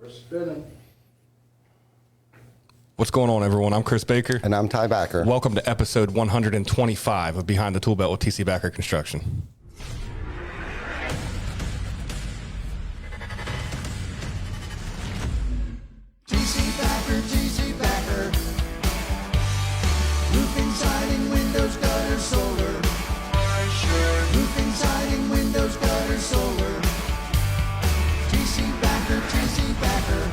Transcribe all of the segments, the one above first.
We're spinning. What's going on, everyone? I'm Chris Baker. And I'm Ty Backer. Welcome to episode 125 of Behind the Tool Belt with TC Backer Construction. TC Backer. Roofing, siding, windows, gutters, solar. Roofing, siding, windows, gutters, solar. TC Backer, TC Backer.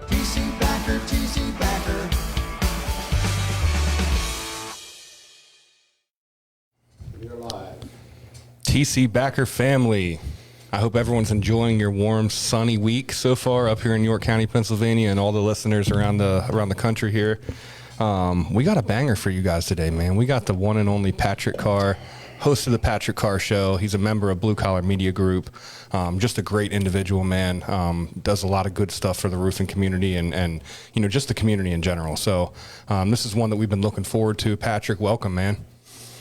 TC Backer, TC Backer. You're live. TC Backer family. I hope everyone's enjoying your warm, sunny week so far up here in York County, Pennsylvania, and all the listeners around the country here. We got a banger for you guys today, man. We got the one and only Patrick Carr, host of the Patrick Carr Show. He's a member of Blue Collar Media Group. Just a great individual, man. Does a lot of good stuff for the roofing community and you know, just the community in general. So this is one that we've been looking forward to. Patrick, welcome, man.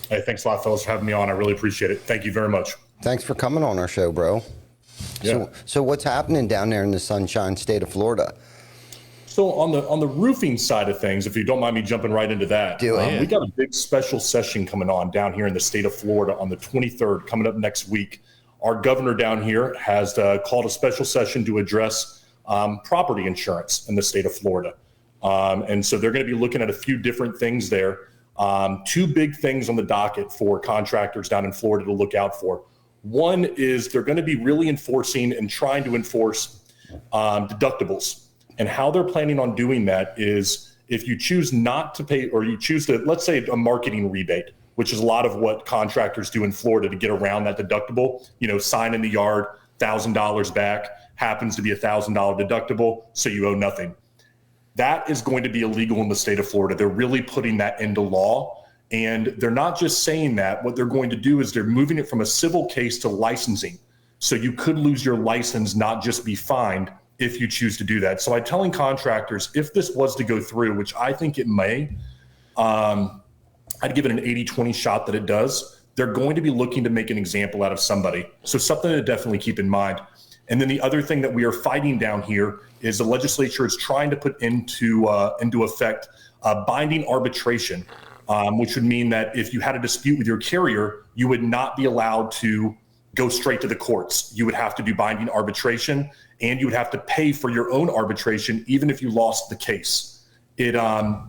Hey, thanks a lot, fellas, for having me on. I really appreciate it. Thank you very much. Thanks for coming on our show, bro. Yeah. So what's happening down there in the sunshine state of Florida? So on the roofing side of things, if you don't mind me jumping right into that, Do it. we got a big special session coming on down here in the state of Florida on the 23rd, coming up next week. Our governor down here has called a special session to address property insurance in the state of Florida. And so they're going to be looking at a few different things there. Two big things on the docket for contractors down in Florida to look out for. One is they're going to be really enforcing and trying to enforce deductibles. And how they're planning on doing that is if you choose not to pay, or you choose to, let's say a marketing rebate, which is a lot of what contractors do in Florida to get around that deductible, you know, sign in the yard, $1,000 back, happens to be $1,000 deductible, so you owe nothing. That is going to be illegal in the state of Florida. They're really putting that into law. And they're not just saying that. What they're going to do is they're moving it from a civil case to licensing. So you could lose your license, not just be fined if you choose to do that. So I'm telling contractors, if this was to go through, which I think it may, I'd give it an 80-20 shot that it does. They're going to be looking to make an example out of somebody. So something to definitely keep in mind. And then the other thing that we are fighting down here is the legislature is trying to put into effect binding arbitration, which would mean that if you had a dispute with your carrier, you would not be allowed to go straight to the courts. You would have to do binding arbitration, and you would have to pay for your own arbitration, even if you lost the case. It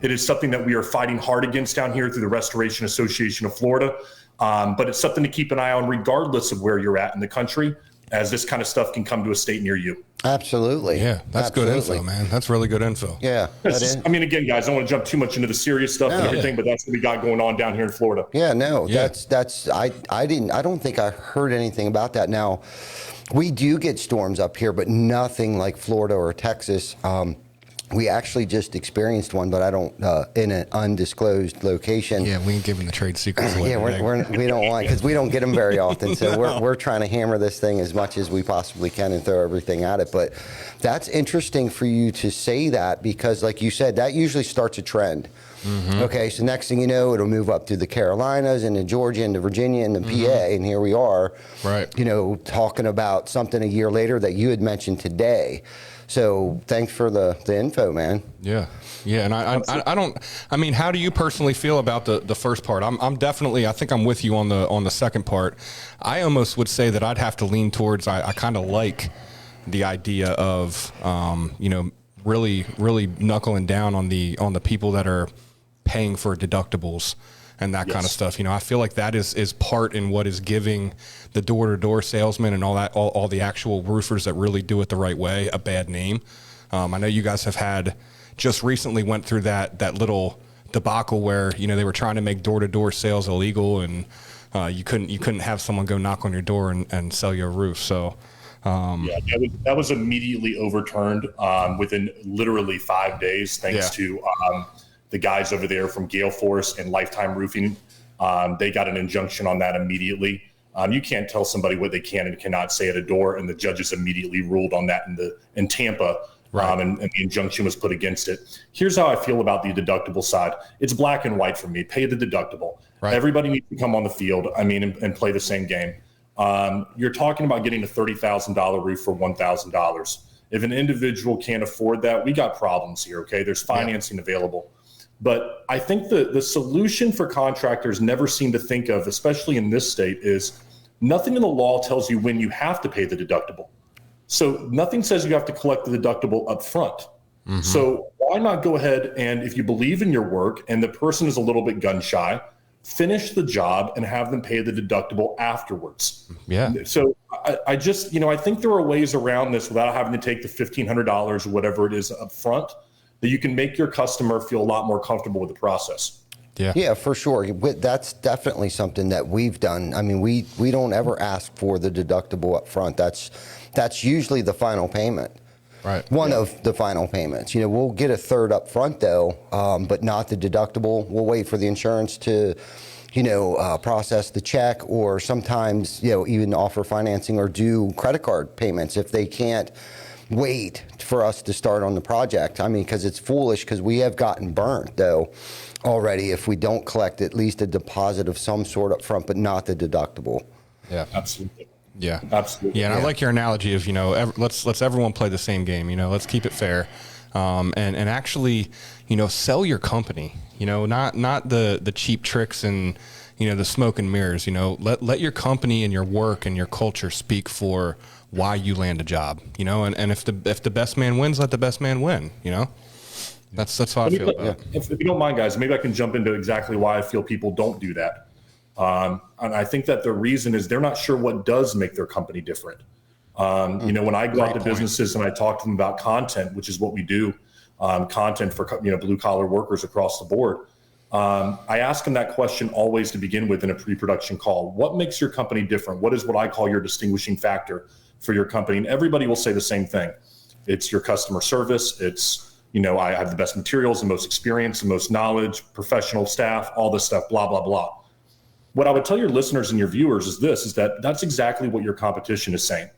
is something that we are fighting hard against down here through the Restoration Association of Florida. But it's something to keep an eye on regardless of where you're at in the country, as this kind of stuff can come to a state near you. Absolutely. Yeah, that's good info, man. That's really good info. Yeah. I mean, again, guys, I don't want to jump too much into the serious stuff and everything, but that's what we got going on down here in Florida. Yeah, no, that's I don't think I heard anything about that. Now, we do get storms up here, but nothing like Florida or Texas. We actually just experienced one, but I don't in an undisclosed location. Yeah, we ain't giving the trade secrets away. Yeah, we don't want, because we don't get them very often. So we're trying to hammer this thing as much as we possibly can and throw everything at it. But that's interesting for you to say that, because like you said, that usually starts a trend. Mm-hmm. Okay, so next thing you know, it'll move up through the Carolinas and to Georgia and to Virginia and to PA, and here we are, right? You know, talking about something a year later that you had mentioned today. So thanks for the info, man. Yeah. Yeah. And I mean, how do you personally feel about the first part? I'm definitely, I think I'm with you on the second part. I almost would say that I'd have to lean towards, I kind of like the idea of, really knuckling down on the people that are paying for deductibles and that kind of stuff. I feel like that is part in what is giving the door-to-door salesman and all the actual roofers that really do it the right way a bad name. I know you guys have had just recently went through that little debacle where they were trying to make door-to-door sales illegal, and you couldn't have someone go knock on your door and sell you a roof. So that was immediately overturned within literally 5 days, thanks to the guys over there from Gale Force and Lifetime Roofing. They got an injunction on that immediately. You can't tell somebody what they can and cannot say at a door, and the judges immediately ruled on that in Tampa. Right. And the injunction was put against it. Here's how I feel about the deductible side. It's black and white for me. Pay the deductible. Right. Everybody needs to come on the field, and play the same game. You're talking about getting a $30,000 roof for $1,000. If an individual can't afford that, we got problems here, okay? There's financing available. But I think the solution for contractors never seem to think of, especially in this state, is nothing in the law tells you when you have to pay the deductible. So nothing says you have to collect the deductible up front. Mm-hmm. So why not go ahead and, if you believe in your work and the person is a little bit gun shy, finish the job and have them pay the deductible afterwards. Yeah. So I just, I think there are ways around this without having to take the $1,500 or whatever it is up front, that you can make your customer feel a lot more comfortable with the process. Yeah, for sure. That's definitely something that we've done. We don't ever ask for the deductible up front. That's usually the final payment. Right. One of the final payments. We'll get a third up front though, but not the deductible. We'll wait for the insurance to, process the check, or sometimes, even offer financing or do credit card payments if they can't wait for us to start on the project. Because it's foolish, because we have gotten burnt though already if we don't collect at least a deposit of some sort up front, but not the deductible. Yeah, absolutely. Yeah, absolutely. Yeah, and I like your analogy of let's everyone play the same game. Let's keep it fair, and actually, sell your company. Not the cheap tricks and the smoke and mirrors. Let your company and your work and your culture speak for why you land a job. And if the best man wins, let the best man win. That's how I feel about it. If you don't mind, guys, maybe I can jump into exactly why I feel people don't do that. And I think that the reason is they're not sure what does make their company different. When I go out to businesses and I talk to them about content, which is what we do, content for blue collar workers across the board, I ask them that question always to begin with in a pre-production call. What makes your company different? What is what I call your distinguishing factor for your company? And everybody will say the same thing. It's your customer service. It's I have the best materials, the most experience, the most knowledge, professional staff, all this stuff, blah, blah, blah. What I would tell your listeners and your viewers is that's exactly what your competition is saying.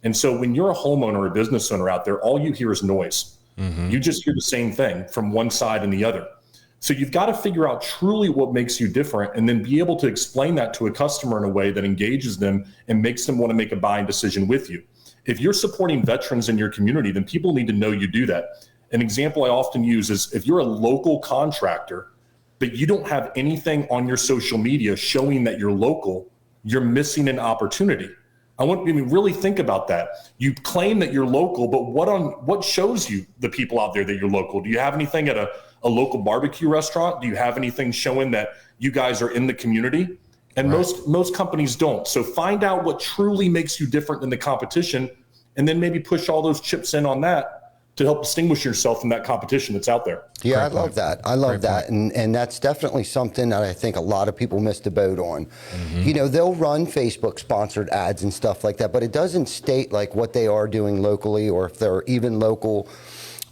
And so when you're a homeowner or a business owner out there, all you hear is noise. Mm-hmm. You just hear the same thing from one side and the other. So you've got to figure out truly what makes you different, and then be able to explain that to a customer in a way that engages them and makes them want to make a buying decision with you. If you're supporting veterans in your community, then people need to know you do that. An example I often use is if you're a local contractor, but you don't have anything on your social media showing that you're local, you're missing an opportunity. I want you to really think about that. You claim that you're local, but what shows you the people out there that you're local? Do you have anything at a local barbecue restaurant? Do you have anything showing that you guys are in the community? And most companies don't. So find out what truly makes you different than the competition, and then maybe push all those chips in on that to help distinguish yourself from that competition that's out there. Yeah, I love that. I love that. And that's definitely something that I think a lot of people missed the boat on. Mm-hmm. They'll run Facebook sponsored ads and stuff like that, but it doesn't state like what they are doing locally, or if they're even local,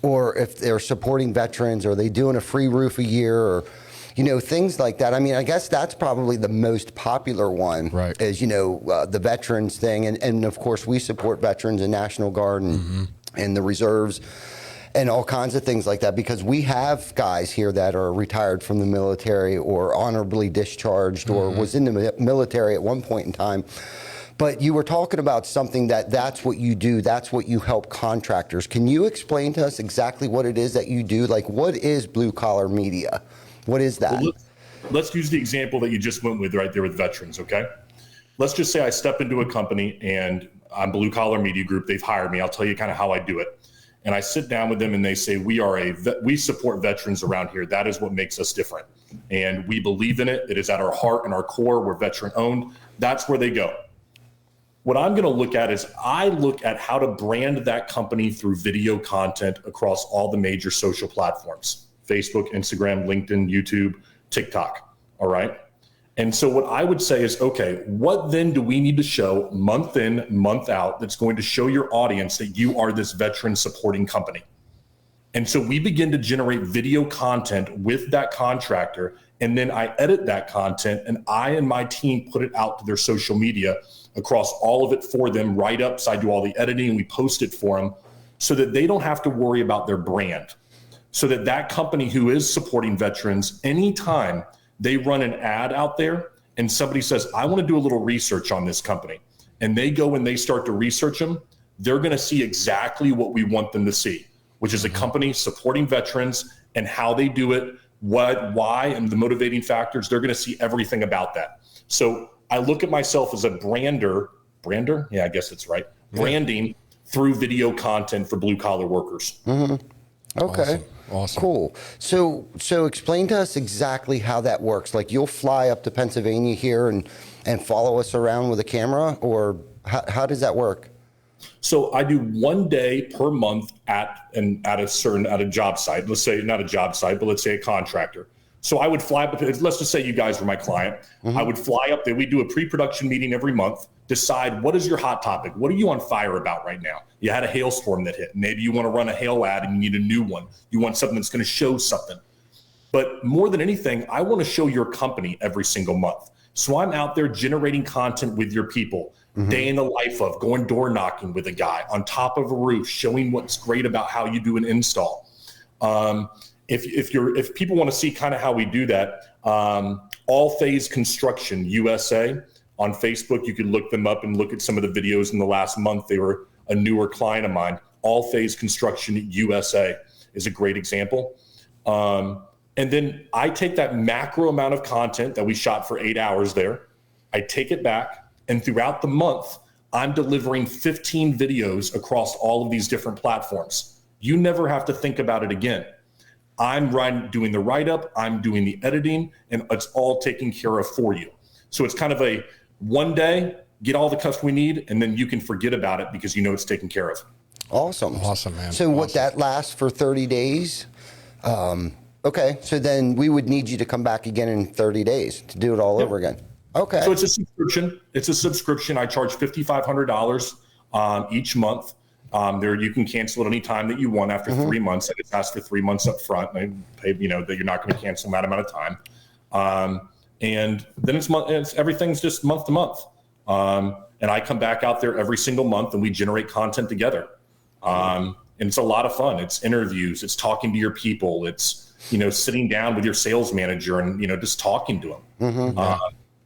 or if they're supporting veterans, or they doing a free roof a year, or things like that. I guess that's probably the most popular one, right? Is the veterans thing, and of course we support veterans and National Guard and the reserves and all kinds of things like that, because we have guys here that are retired from the military or honorably discharged or was in the military at one point in time. But you were talking about something that's what you do, that's what you help contractors. Can you explain to us exactly what it is that you do? Like, what is blue collar media? What is that? Well, let's use the example that you just went with right there with veterans, okay? Let's just say I step into a company and I'm Blue Collar Media Group. They've hired me. I'll tell you kind of how I do it. and I sit down with them and they say, we support veterans around here. That is what makes us different. And we believe in it. It is at our heart and our core. We're veteran owned. That's where they go. What I'm going to look at is I look at how to brand that company through video content across all the major social platforms: Facebook, Instagram, LinkedIn, YouTube, TikTok. All right. And so what I would say is, okay, what then do we need to show month in, month out that's going to show your audience that you are this veteran supporting company? And so we begin to generate video content with that contractor, and then I edit that content and I and my team put it out to their social media across all of it for them, write-ups. I do all the editing and we post it for them so that they don't have to worry about their brand. So that that company who is supporting veterans, anytime they run an ad out there and somebody says, I want to do a little research on this company, and they go and they start to research them, they're going to see exactly what we want them to see, which is a company supporting veterans and how they do it, what, why, and the motivating factors. They're going to see everything about that. So I look at myself as a brander. Yeah, I guess it's right. Branding through video content for blue collar workers. Mm-hmm. Okay. Awesome. Cool. So explain to us exactly how that works. Like, you'll fly up to Pennsylvania here and follow us around with a camera, or how does that work? So I do 1 day per month at a job site. Let's say not a job site, but let's say a contractor. So I would fly up. Let's just say you guys were my client. Mm-hmm. I would fly up there. We do a pre-production meeting every month. Decide what is your hot topic. What are you on fire about right now? You had a hailstorm that hit. Maybe you want to run a hail ad and you need a new one. You want something that's going to show something. But more than anything, I want to show your company every single month. So I'm out there generating content with your people. Mm-hmm. Day in the life of going door knocking with a guy on top of a roof, showing what's great about how you do an install. If people want to see kind of how we do that, All Phase Construction USA on Facebook, you can look them up and look at some of the videos in the last month. They were a newer client of mine. All Phase Construction USA is a great example. And then I take that macro amount of content that we shot for 8 hours there. I take it back, and throughout the month, I'm delivering 15 videos across all of these different platforms. You never have to think about it again. I'm doing the write-up, I'm doing the editing, and it's all taken care of for you. So it's kind of a 1 day, get all the stuff we need, and then you can forget about it because you know it's taken care of. Awesome, man. So what, that lasts for 30 days? Okay, so then we would need you to come back again in 30 days to do it all over again. Okay. So it's a subscription. I charge $5,500 each month. There, you can cancel it any time that you want after 3 months. And it's asked for 3 months up front. And pay, that you're not going to cancel that amount of time. And then everything's just month to month. And I come back out there every single month and we generate content together. And it's a lot of fun. It's interviews. It's talking to your people. It's, sitting down with your sales manager and, just talking to them. Mm-hmm.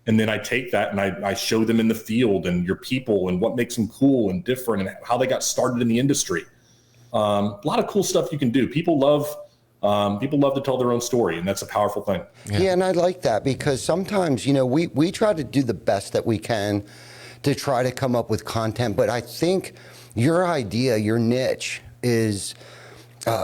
And then I take that and I show them in the field and your people and what makes them cool and different and how they got started in the industry. A lot of cool stuff you can do. People love to tell their own story, and that's a powerful thing. Yeah, and I like that because sometimes, we try to do the best that we can to try to come up with content, but I think your idea, your niche is...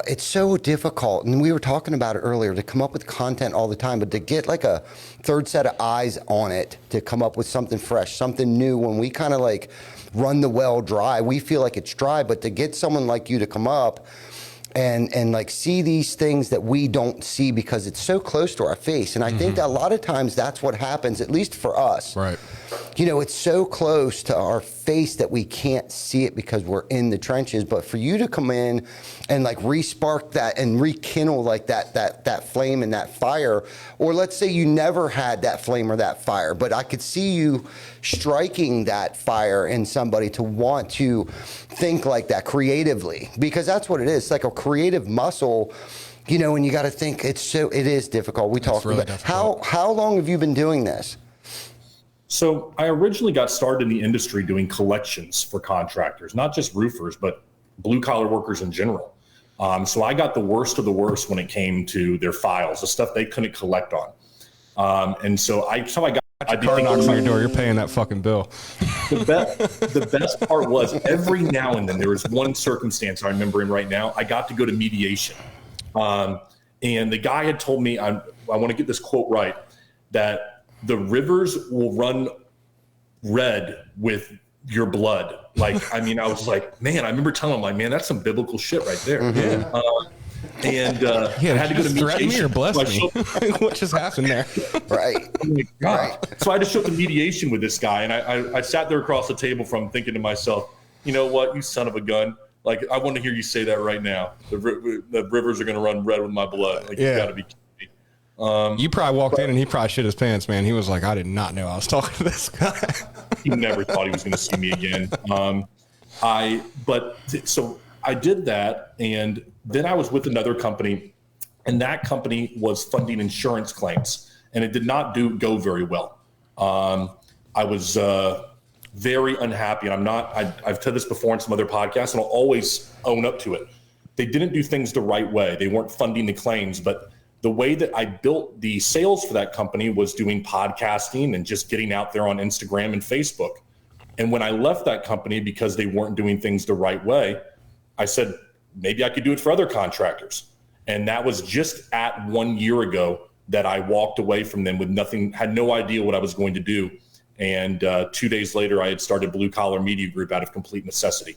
it's so difficult, and we were talking about it earlier, to come up with content all the time, but to get like a third set of eyes on it, to come up with something fresh, something new. When we kind of like run the well dry, we feel like it's dry, but to get someone like you to come up and like see these things that we don't see because it's so close to our face. And I think that a lot of times that's what happens, at least for us. Right. It's so close to our face that we can't see it because we're in the trenches. But for you to come in and like re-spark that and rekindle like that flame and that fire, or let's say you never had that flame or that fire, but I could see you striking that fire in somebody to want to think like that creatively, because that's what it is. It's like a creative muscle, and you got to think. It is difficult. We talked really about how long have you been doing this? So I originally got started in the industry doing collections for contractors, not just roofers, but blue collar workers in general. So I got the worst of the worst when it came to their files, the stuff they couldn't collect on. And so that's how I got Patrick Carr knocks on your door, you're paying that fucking bill. The best part was every now and then there was one circumstance I'm remembering right now. I got to go to mediation. And the guy had told me, I want to get this quote right, that the rivers will run red with your blood. Like, I mean, I was like, man, I remember telling him, like, man, that's some biblical shit right there. Mm-hmm. I had to go to threaten me or mediation. bless me? What just happened there? Right. Oh my God. So I had to show up to mediation with this guy, and I sat there across the table from him thinking to myself, you know what, you son of a gun. Like, I want to hear you say that right now. The rivers are going to run red with my blood. Like, you got to be kidding me. You probably walked in and he probably shit his pants, man. He was like, I did not know I was talking to this guy. He never thought he was going to see me again. So I did that, and then I was with another company, and that company was funding insurance claims, and it did not go very well. I was very unhappy, and I've said this before in some other podcasts, and I'll always own up to it. They didn't do things the right way. They weren't funding the claims, but the way that I built the sales for that company was doing podcasting and just getting out there on Instagram and Facebook. And when I left that company because they weren't doing things the right way, I said, maybe I could do it for other contractors. And that was just at 1 year ago that I walked away from them with nothing, had no idea what I was going to do. And 2 days later, I had started Blue Collar Media Group out of complete necessity.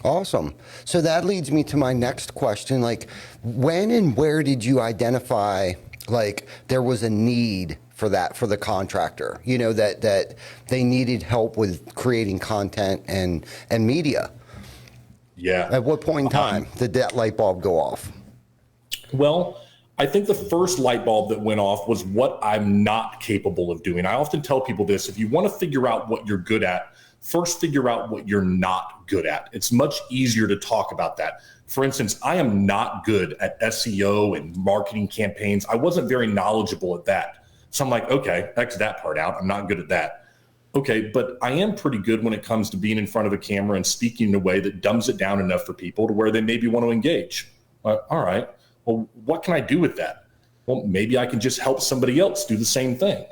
Awesome. So that leads me to my next question. Like, when and where did you identify, like, there was a need for that, for the contractor, you know, that they needed help with creating content and media? Yeah. At what point in time did that light bulb go off? Well, I think the first light bulb that went off was what I'm not capable of doing. I often tell people this: if you want to figure out what you're good at, first figure out what you're not good at. It's much easier to talk about that. For instance, I am not good at SEO and marketing campaigns. I wasn't very knowledgeable at that. So I'm like, okay, X that part out. I'm not good at that. Okay, but I am pretty good when it comes to being in front of a camera and speaking in a way that dumbs it down enough for people to where they maybe want to engage. All right, well, what can I do with that? Well, maybe I can just help somebody else do the same thing.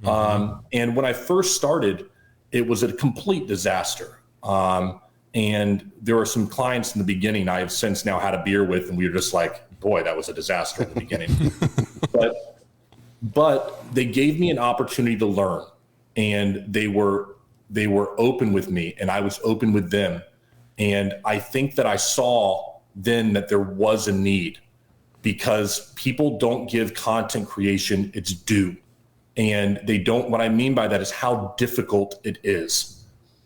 Mm-hmm. And when I first started, it was a complete disaster. And there were some clients in the beginning I have since now had a beer with, and we were just like, boy, that was a disaster in the beginning. But they gave me an opportunity to learn, and they were open with me, and I was open with them. And I think that I saw then that there was a need, because people don't give content creation its due. And they don't, what I mean by that is how difficult it is.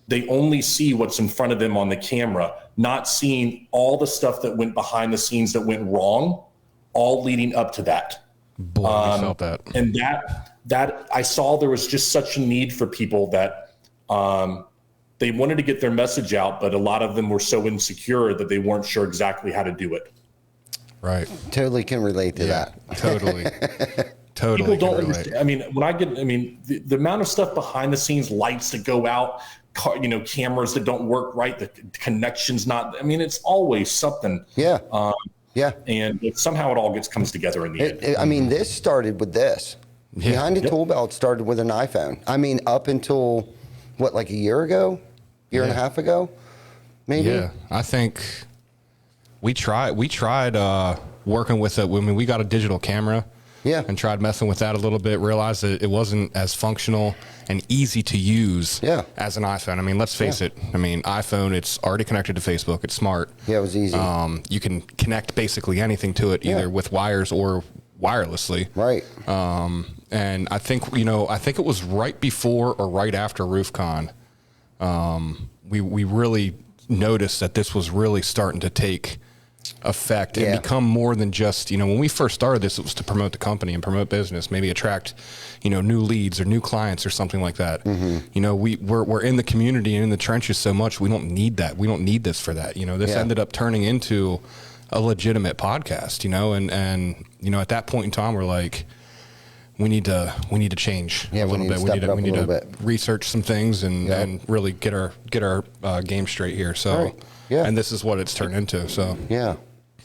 They only see what's in front of them on the camera, not seeing all the stuff that went behind the scenes that went wrong, all leading up to that. Boy, I felt that. And that I saw there was just such a need for people that they wanted to get their message out, but a lot of them were so insecure that they weren't sure exactly how to do it. Right. Totally can relate to that. Totally. Totally. People don't understand. I mean, the amount of stuff behind the scenes, lights that go out, cameras that don't work right, the connections not. I mean, it's always something. Yeah. Yeah. And somehow it all comes together in the end. I mean, this started with this. Yeah. Behind the Tool Belt started with an iPhone. I mean, up until what, like a year ago, and a half ago, maybe. Yeah, I think we tried working with it. I mean, we got a digital camera. Yeah. And tried messing with that a little bit, realized that it wasn't as functional and easy to use as an iPhone. I mean, let's face it. I mean, iPhone, it's already connected to Facebook. It's smart. Yeah, it was easy. You can connect basically anything to it, either with wires or wirelessly. Right. And I think it was right before or right after RoofCon. We really noticed that this was really starting to take effect and become more than just, when we first started this, it was to promote the company and promote business, maybe attract, new leads or new clients or something like that. Mm-hmm. We're in the community and in the trenches so much. We don't need that. We don't need this for that. This ended up turning into a legitimate podcast, and at that point in time, we're like, we need to change a little bit. We need to research some things and really get our game straight here. So, and this is what it's turned into. So,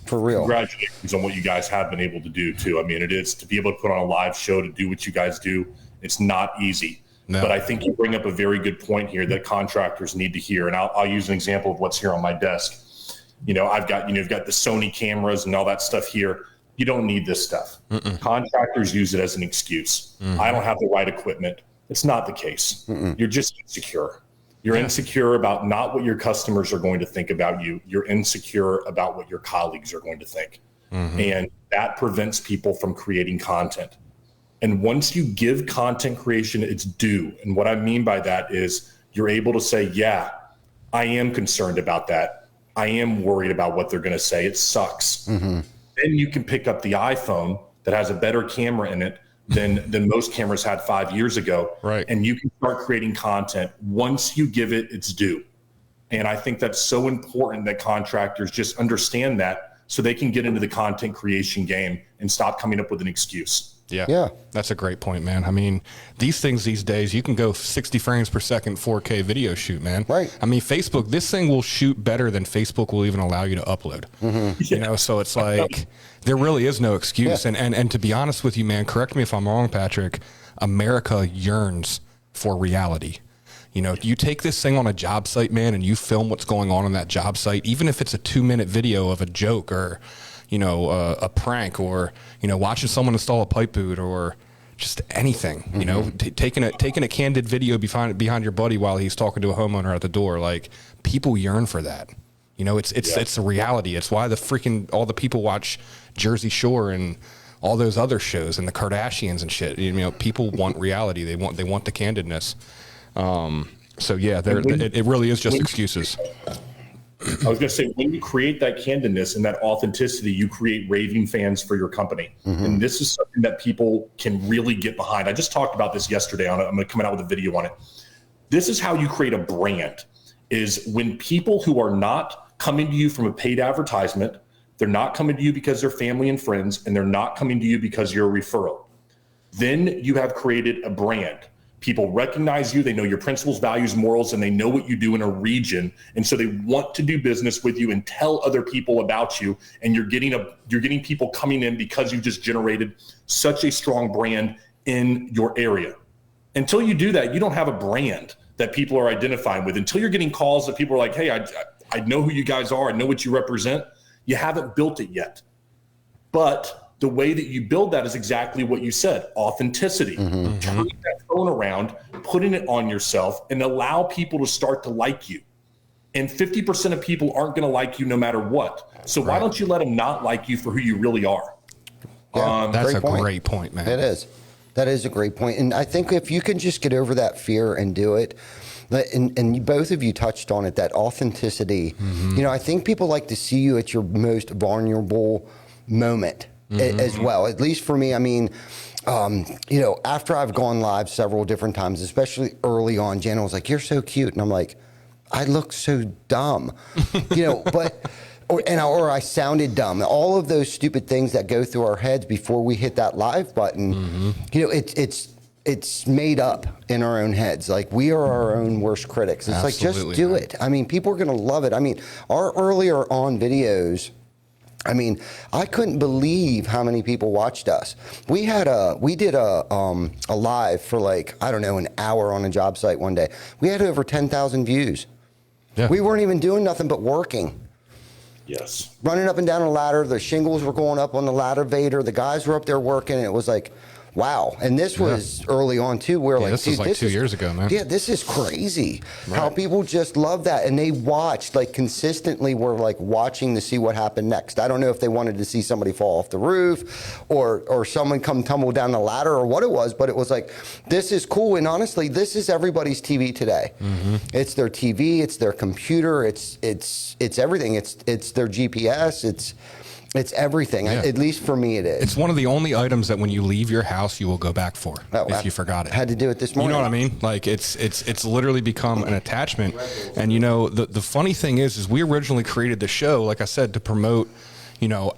for real. Congratulations on what you guys have been able to do too. I mean, it is to be able to put on a live show, to do what you guys do. It's not easy. No. But I think you bring up a very good point here that contractors need to hear. And I'll use an example of what's here on my desk. I've got, you've got the Sony cameras and all that stuff here. You don't need this stuff. Contractors use it as an excuse. I don't have the right equipment. It's not the case. You're just insecure. You're insecure about not what your customers are going to think about you. You're insecure about what your colleagues are going to think. And that prevents people from creating content. And once you give content creation its due, and what I mean by that is you're able to say, yeah, I am concerned about that. I am worried about what they're going to say. It sucks. Then you can pick up the iPhone that has a better camera in it than most cameras had 5 years ago. Right. And you can start creating content once you give it its due. And I think that's so important that contractors just understand that so they can get into the content creation game and stop coming up with an excuse. Yeah. That's a great point, man. I mean, these things these days, you can go 60 frames per second, 4K video shoot, man. Right. I mean, Facebook, this thing will shoot better than Facebook will even allow you to upload. So it's like, there really is no excuse. And to be honest with you, man, correct me if I'm wrong, Patrick, America yearns for reality. You take this thing on a job site, man, and you film what's going on that job site, even if it's a 2-minute video of a joke or, a prank or, watching someone install a pipe boot or just anything, taking a candid video behind your buddy while he's talking to a homeowner at the door. Like, people yearn for that. It's a reality. It's why all the people watch Jersey Shore and all those other shows and the Kardashians and shit. People want reality. They want the candidness. It really is just excuses. I was going to say, when you create that candidness and that authenticity, you create raving fans for your company. And this is something that people can really get behind. I just talked about this yesterday on it. I'm going to come out with a video on it. This is how you create a brand, is when people who are not coming to you from a paid advertisement, they're not coming to you because they're family and friends, and they're not coming to you because you're a referral. Then you have created a brand. People recognize you, they know your principles, values, morals, and they know what you do in a region. And so they want to do business with you and tell other people about you. And you're getting people coming in because you just generated such a strong brand in your area. Until you do that, you don't have a brand that people are identifying with. Until you're getting calls that people are like, hey, I know who you guys are, I know what you represent. You haven't built it yet. But the way that you build that is exactly what you said, authenticity. Turning that phone around, putting it on yourself, and allow people to start to like you. And 50% of people aren't going to like you no matter what. So why don't you let them not like you for who you really are? That's a great point, man. It is. That is a great point. And I think if you can just get over that fear and do it, and both of you touched on it, that authenticity. I think people like to see you at your most vulnerable moment. As well, at least for me. I mean, after I've gone live several different times, especially early on, Jenna was like, "You're so cute," and I'm like, "I look so dumb," or I sounded dumb. All of those stupid things that go through our heads before we hit that live button. It's made up in our own heads. Like, we are our own worst critics. It's like, just do it. I mean, people are going to love it. I mean, our earlier on videos, I mean, I couldn't believe how many people watched us. We did a live for an hour on a job site one day. We had over 10,000 views. Yeah. We weren't even doing nothing but working. Yes. Running up and down a ladder. The shingles were going up on the ladder vader. The guys were up there working. And it was like, wow. And this was early on too. This was like 2 years ago, man. Yeah, this is crazy. Right. How people just love that. And they watched, consistently were watching to see what happened next. I don't know if they wanted to see somebody fall off the roof or someone come tumble down the ladder or what it was, but it was like, this is cool. And honestly, this is everybody's TV today. It's their TV, it's their computer, it's everything. It's their GPS, it's everything. Yeah. At least for me, it is. It's one of the only items that when you leave your house, you will go back for if you forgot it. I had to do it this morning. You know what I mean? Like, it's literally become an attachment. And the funny thing is we originally created the show, like I said, to promote,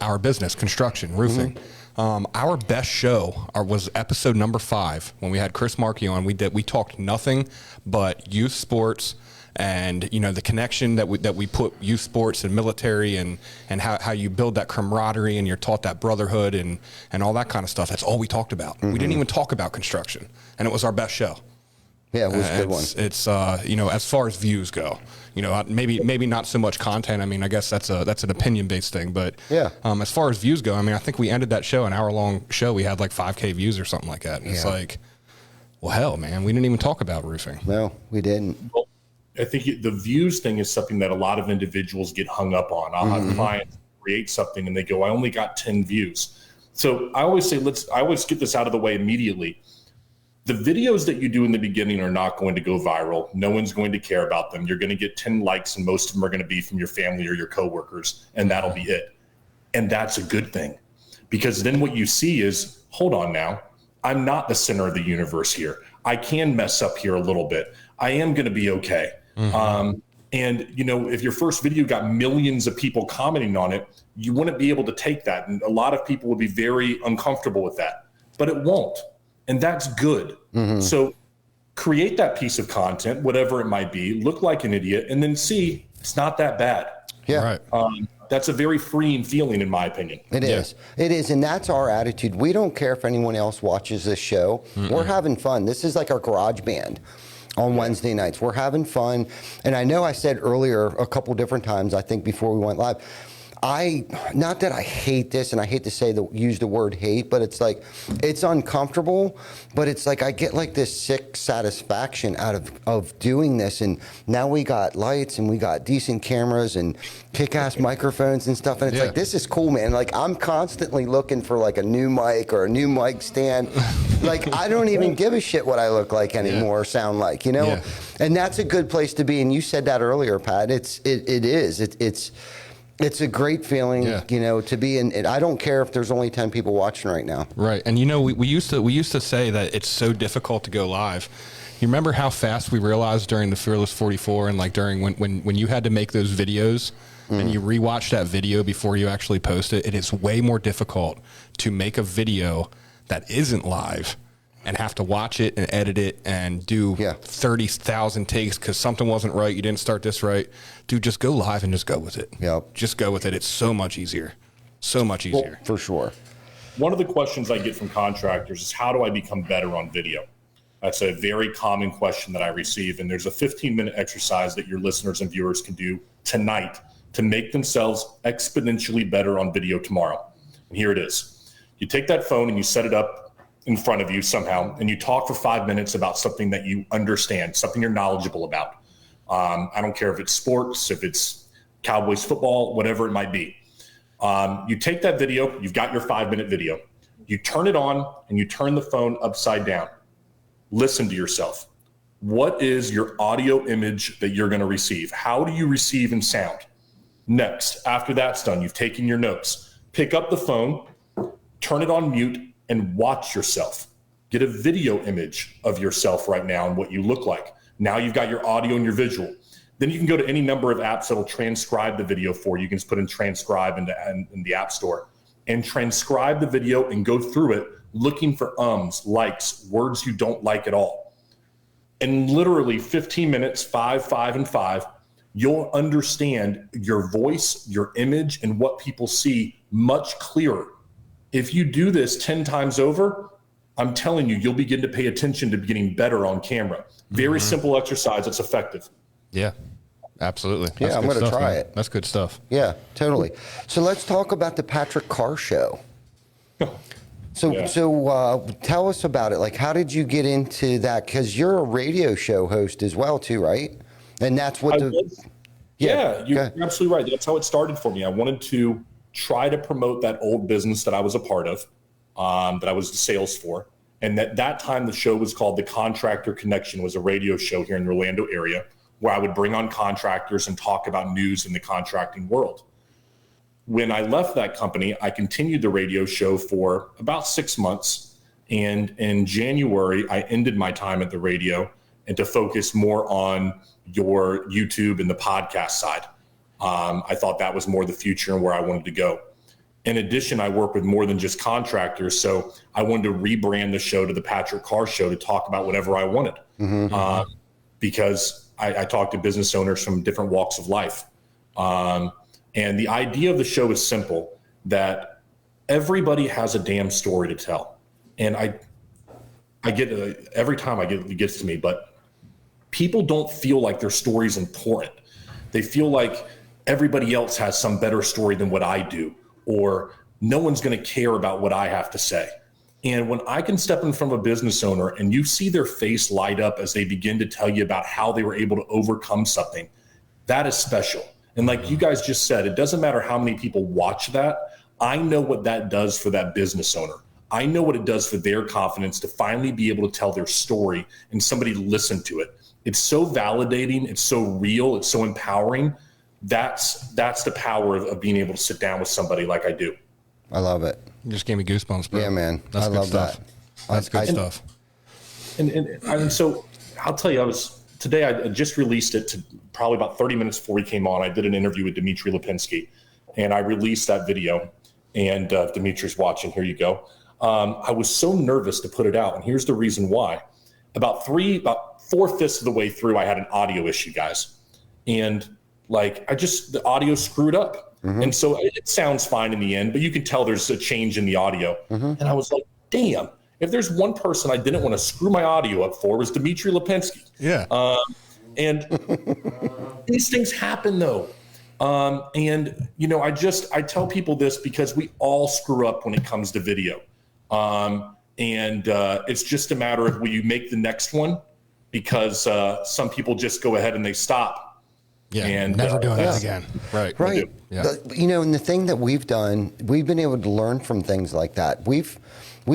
our business, construction, roofing. Our best show was episode number 5 when we had Chris Markey on. We talked nothing but youth sports. And the connection that we put youth sports and military and how you build that camaraderie and you're taught that brotherhood and all that kind of stuff. That's all we talked about. We didn't even talk about construction, and it was our best show. Yeah, it was a good one. It's as far as views go, maybe not so much content. I mean, I guess that's an opinion based thing, but yeah. As far as views go, I mean, I think we ended that show, an hour long show. We had like 5K views or something like that. And it's like, well, hell, man, we didn't even talk about roofing. No, we didn't. Well, I think the views thing is something that a lot of individuals get hung up on. I'll have clients create something and they go, I only got 10 views. So I always say, I always get this out of the way immediately. The videos that you do in the beginning are not going to go viral. No one's going to care about them. You're going to get 10 likes, and most of them are going to be from your family or your coworkers, and that'll be it. And that's a good thing, because then what you see is, hold on now, I'm not the center of the universe here. I can mess up here a little bit. I am going to be okay. And, if your first video got millions of people commenting on it, you wouldn't be able to take that. And a lot of people would be very uncomfortable with that, but it won't. And that's good. So create that piece of content, whatever it might be, look like an idiot, and then see it's not that bad. Yeah. Right. That's a very freeing feeling, in my opinion. It is. It is. And that's our attitude. We don't care if anyone else watches this show. We're having fun. This is like our garage band on Wednesday nights. We're having fun. And I know I said earlier a couple different times, I think before we went live, not that I hate this, and I hate to use the word hate, but it's like, it's uncomfortable, but it's like I get like this sick satisfaction out of doing this. And now we got lights and we got decent cameras and kick-ass microphones and stuff. And it's like, this is cool, man. Like, I'm constantly looking for like a new mic or a new mic stand. Like, I don't even give a shit what I look like anymore or sound like, Yeah. And that's a good place to be. And you said that earlier, Pat. It is. It's a great feeling, to be in. I don't care if there's only 10 people watching right now. Right. And we used to say that it's so difficult to go live. You remember how fast we realized during the Fearless 44 and like during when you had to make those videos and you rewatch that video before you actually post it, it is way more difficult to make a video that isn't live and have to watch it and edit it and do 30,000 takes because something wasn't right. You didn't start this right. Dude, just go live and just go with it. Yep. Just go with it. It's so much easier. So much easier. Well, for sure. One of the questions I get from contractors is, how do I become better on video? That's a very common question that I receive. And there's a 15-minute exercise that your listeners and viewers can do tonight to make themselves exponentially better on video tomorrow. And here it is. You take that phone and you set it up in front of you somehow, and you talk for 5 minutes about something that you understand, something you're knowledgeable about. I don't care if it's sports, if it's Cowboys football, whatever it might be. You take that video, you've got your 5-minute video, you turn it on and you turn the phone upside down. Listen to yourself. What is your audio image that you're going to receive? How do you receive and sound? Next, after that's done, you've taken your notes. Pick up the phone, turn it on mute, and watch yourself. Get a video image of yourself right now and what you look like. Now you've got your audio and your visual. Then you can go to any number of apps that'll transcribe the video for you. You can just put in transcribe in the App Store and transcribe the video and go through it looking for ums, likes, words you don't like at all. And literally 15 minutes, 5, 5, and 5, you'll understand your voice, your image, and what people see much clearer. If you do this 10 times over, I'm telling you, you'll begin to pay attention to getting better on camera. Very simple exercise that's effective. Yeah, absolutely. Yeah, I'm going to try it. That's good stuff. Yeah, totally. So let's talk about the Patrick Carr Show. So tell us about it. Like, how did you get into that? Because you're a radio show host as well, too, right? And that's what you're absolutely right. That's how it started for me. I wanted to try to promote that old business that I was a part of, that I was the sales for. And at that time, the show was called The Contractor Connection. It was a radio show here in the Orlando area where I would bring on contractors and talk about news in the contracting world. When I left that company, I continued the radio show for about 6 months. And in January, I ended my time at the radio and to focus more on your YouTube and the podcast side. I thought that was more the future and where I wanted to go. In addition, I work with more than just contractors, so I wanted to rebrand the show to the Patrick Carr Show to talk about whatever I wanted, because I talk to business owners from different walks of life. And the idea of the show is simple, that everybody has a damn story to tell. And I get every time it gets to me, but people don't feel like their story is important. They feel like everybody else has some better story than what I do, or no one's going to care about what I have to say. And when I can step in front of a business owner and you see their face light up as they begin to tell you about how they were able to overcome something, that is special. And like you guys just said, it doesn't matter how many people watch that. I know what that does for that business owner. I know what it does for their confidence to finally be able to tell their story and somebody listen to it. It's so validating. It's so real. It's so empowering. That's the power of being able to sit down with somebody like I do. I love it. You just gave me goosebumps, bro. Yeah, man. That's I good love stuff. that. That's good stuff. And so I'll tell you, today I just released it to probably about 30 minutes before we came on. I did an interview with Dmitry Lipinski, and I released that video. And Dimitri's watching. Here you go. I was so nervous to put it out, and here's the reason why. About 4/5 of the way through, I had an audio issue, guys, and the audio screwed up. And so it sounds fine in the end, but you can tell there's a change in the audio. And I was like, damn, if there's one person I didn't want to screw my audio up for, it was Dmitry Lipinski. Yeah. And these things happen though. And you know, I tell people this because we all screw up when it comes to video. It's just a matter of will you make the next one, because some people just go ahead and they stop. Yeah, and never doing that again. Right. Right. Yeah. You know, and the thing that we've done, we've been able to learn from things like that. We've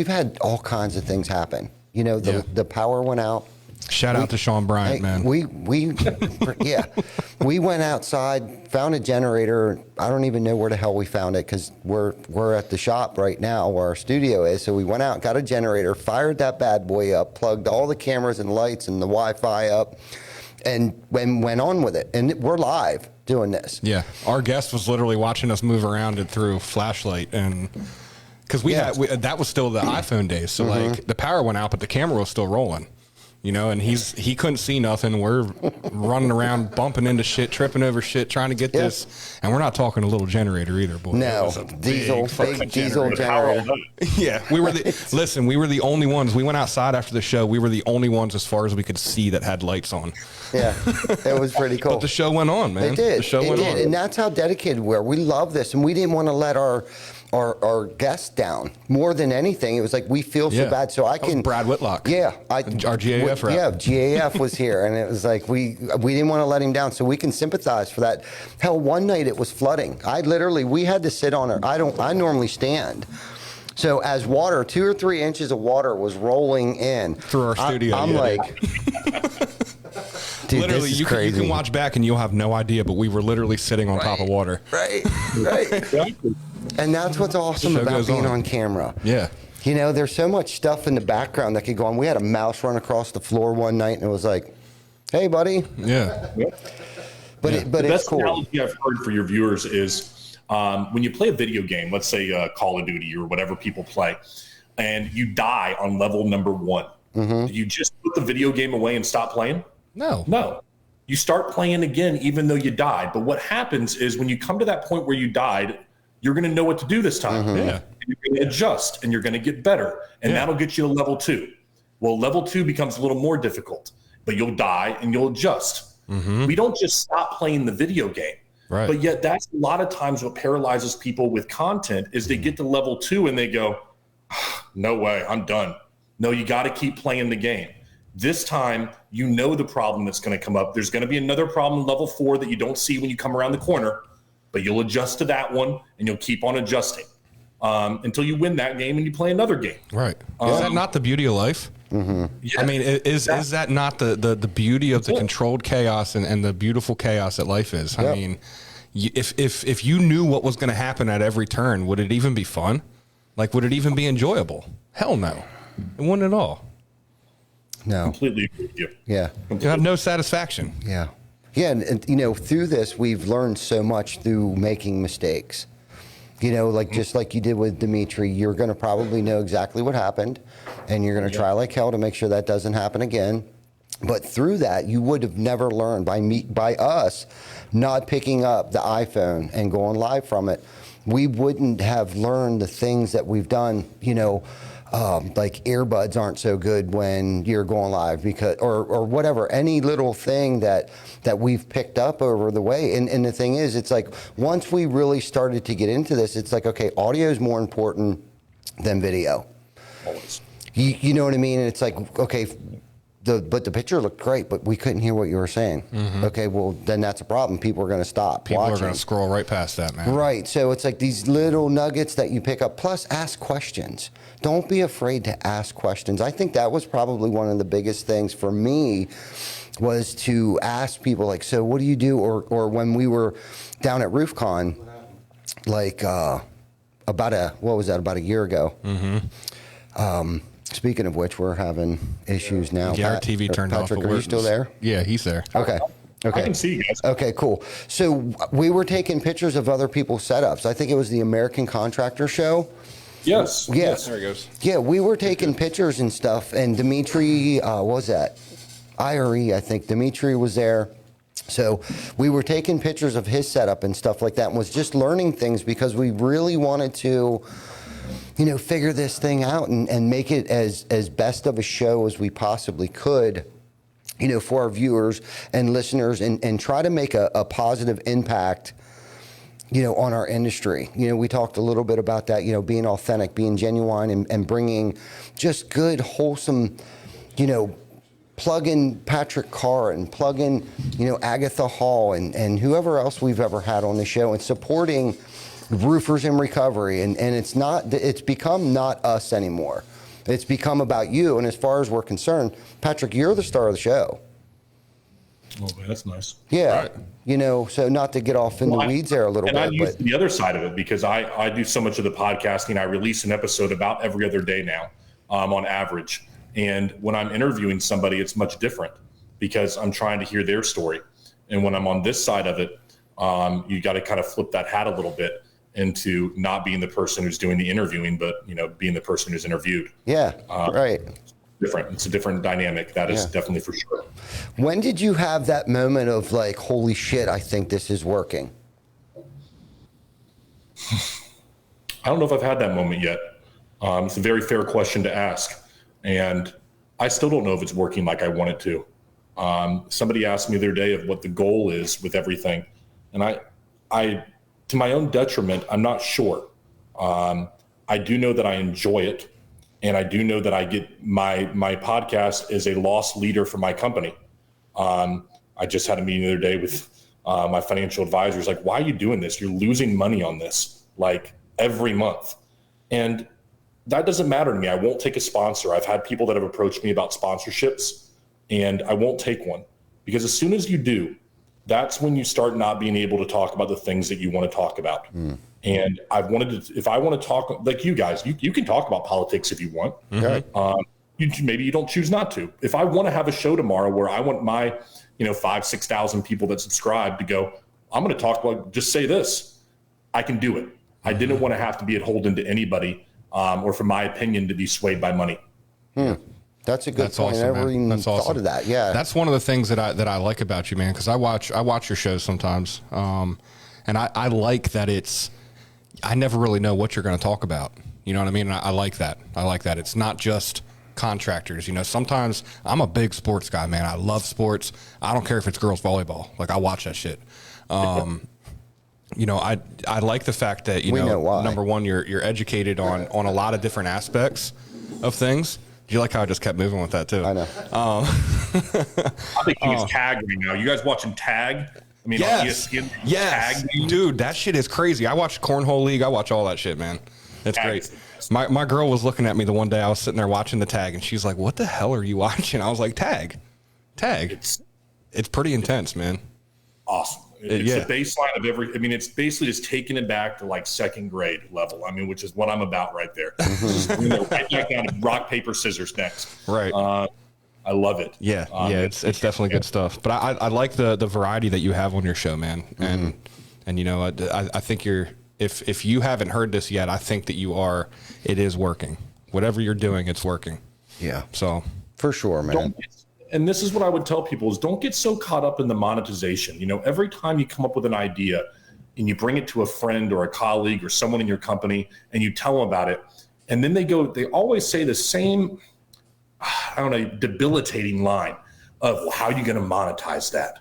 had all kinds of things happen. You know, the power went out. Shout out to Sean Bryant, man. We went outside, found a generator. I don't even know where the hell we found it, because we're at the shop right now where our studio is. So we went out, got a generator, fired that bad boy up, plugged all the cameras and lights and the Wi-Fi up, and went on with it. And we're live doing this. Yeah. Our guest was literally watching us move around it through flashlight, and because that was still the iPhone days. So like the power went out, but the camera was still rolling. You know, and he couldn't see nothing. We're running around, bumping into shit, tripping over shit, trying to get this. And we're not talking a little generator either, boy. No, big diesel generator. Yeah, we were the only ones. We went outside after the show. We were the only ones, as far as we could see, that had lights on. Yeah, it was pretty cool. But the show went on, man. It did. The show went on. And that's how dedicated we are. We love this, and we didn't want to let our guests down more than anything. It was like, we feel so bad. So that was Brad Whitlock. Yeah. Our GAF rep. Yeah, GAF was here, and it was like, we didn't want to let him down, so we can sympathize for that. Hell, one night it was flooding. We had to sit on it. I normally stand. So as 2 or 3 inches of water was rolling in through our studio, I'm like, dude, literally, you can watch back and you'll have no idea, but we were literally sitting on top of water. Right. And that's what's awesome about being on camera. Yeah. You know, there's so much stuff in the background that could go on. We had a mouse run across the floor one night, and it was like, hey, buddy. Yeah. But the it's best cool. analogy I've heard for your viewers is when you play a video game, let's say Call of Duty or whatever people play, and you die on level number 1. Do you just put the video game away and stop playing? No. You start playing again, even though you died. But what happens is when you come to that point where you died, you're going to know what to do this time. Yeah. And you're going to adjust, and you're going to get better. And that'll get you to level 2. Well, level 2 becomes a little more difficult, but you'll die and you'll adjust. We don't just stop playing the video game. Right. But yet that's a lot of times what paralyzes people with content is they get to level 2 and they go, no way, I'm done. No, you got to keep playing the game. This time, you know the problem that's going to come up. There's going to be another problem, level 4, that you don't see when you come around the corner, but you'll adjust to that one and you'll keep on adjusting until you win that game and you play another game. Right. Is that not the beauty of life? Yeah, I mean, is that not the beauty of the controlled chaos and the beautiful chaos that life is? I mean, if you knew what was going to happen at every turn, would it even be fun? Like, would it even be enjoyable? Hell no. It wouldn't at all. No. Completely agree with you. Yeah. You have no satisfaction. Yeah. Yeah, and you know, through this, we've learned so much through making mistakes. You know, like just like you did with Dimitri, you're going to probably know exactly what happened, and you're going to try like hell to make sure that doesn't happen again. But through that, you would have never learned by us not picking up the iPhone and going live from it. We wouldn't have learned the things that we've done, you know, like earbuds aren't so good when you're going live because, or whatever, any little thing that we've picked up over the way. And the thing is, it's like, once we really started to get into this, it's like, okay, audio is more important than video. Always. You know what I mean? And it's like, okay, but the picture looked great, but we couldn't hear what you were saying. Okay, well, then that's a problem. People are going to stop People watching. are going to scroll right past that, man. Right. So it's like these little nuggets that you pick up. Plus, ask questions. Don't be afraid to ask questions. I think that was probably one of the biggest things for me, was to ask people, like, so what do you do? Or when we were down at RoofCon, like about a year ago. Speaking of which, we're having issues now. Yeah, our TV turned off. Patrick, are you still there? Yeah, he's there. Okay. I can see you guys. Okay, cool. So we were taking pictures of other people's setups. I think it was the American Contractor Show. Yes. Yeah. Yes. There he goes. Yeah, we were taking pictures and stuff, and Dimitri, what was that? IRE, I think. Dimitri was there. So we were taking pictures of his setup and stuff like that, and was just learning things because we really wanted to, figure this thing out and make it as best of a show as we possibly could, for our viewers and listeners, and try to make a positive impact, on our industry. We talked a little bit about that, being authentic, being genuine, and bringing just good, wholesome, plug in Patrick Carr and plug in, Agatha Hall and whoever else we've ever had on the show, and supporting roofers in recovery. And it's become not us anymore. It's become about you. And as far as we're concerned, Patrick, you're the star of the show. Oh, man, that's nice. Yeah. Right. So not to get off in the weeds there a little and I bit, use but the other side of it because I do so much of the podcasting. I release an episode about every other day now, on average. And when I'm interviewing somebody, it's much different because I'm trying to hear their story. And when I'm on this side of it, you got to kind of flip that hat a little bit into not being the person who's doing the interviewing, but being the person who's interviewed. yeah, right. Different. It's a different dynamic. That is definitely for sure. When did you have that moment of like, holy shit, I think this is working? I don't know if I've had that moment yet. It's a very fair question to ask. And I still don't know if it's working like I want it to. Somebody asked me the other day of what the goal is with everything. And I to my own detriment, I'm not sure. I do know that I enjoy it. And I do know that I get my podcast is a loss leader for my company. I just had a meeting the other day with my financial advisors. Like, why are you doing this? You're losing money on this, like every month. And that doesn't matter to me. I won't take a sponsor. I've had people that have approached me about sponsorships, and I won't take one because as soon as you do, that's when you start not being able to talk about the things that you want to talk about. And I've wanted to, if I want to talk like you guys, you can talk about politics if you want. Maybe you don't choose not to. If I want to have a show tomorrow where I want my, 5,000-6,000 people that subscribe to go, I'm going to talk about, just say this, I can do it. I didn't want to have to be beholden to anybody, or for my opinion to be swayed by money. That's a good point. Awesome, I never even That's thought awesome. of that. Yeah. That's one of the things that I like about you, man, because I watch your shows sometimes. And I like that I never really know what you're going to talk about. You know what I mean? I like that. It's not just contractors. Sometimes I'm a big sports guy, man. I love sports. I don't care if it's girls volleyball. Like, I watch that shit. I like the fact that, We know why. number one, you're educated on a lot of different aspects of things. Do you like how I just kept moving with that too? I know. I think it's tag right now. You guys watching tag? I mean, Yes. on ESPN, Yes. tag. Dude, that shit is crazy. I watch Cornhole League. I watch all that shit, man. That's Tag great. is the best. My girl was looking at me the one day I was sitting there watching the tag, and she's like, what the hell are you watching? I was like, tag. It's pretty intense, man. Awesome. It's the baseline of it's basically just taking it back to like second grade level. Which is what I'm about right there. Right back down to rock, paper, scissors next. Right. I love it. Yeah. It's definitely good stuff. But I like the variety that you have on your show, man. And I think if you haven't heard this yet, I think that it is working. Whatever you're doing, it's working. Yeah. So For sure, man. And this is what I would tell people is don't get so caught up in the monetization. Every time you come up with an idea and you bring it to a friend or a colleague or someone in your company and you tell them about it, And then they always say the same, I don't know, debilitating line of, well, how are you going to monetize that?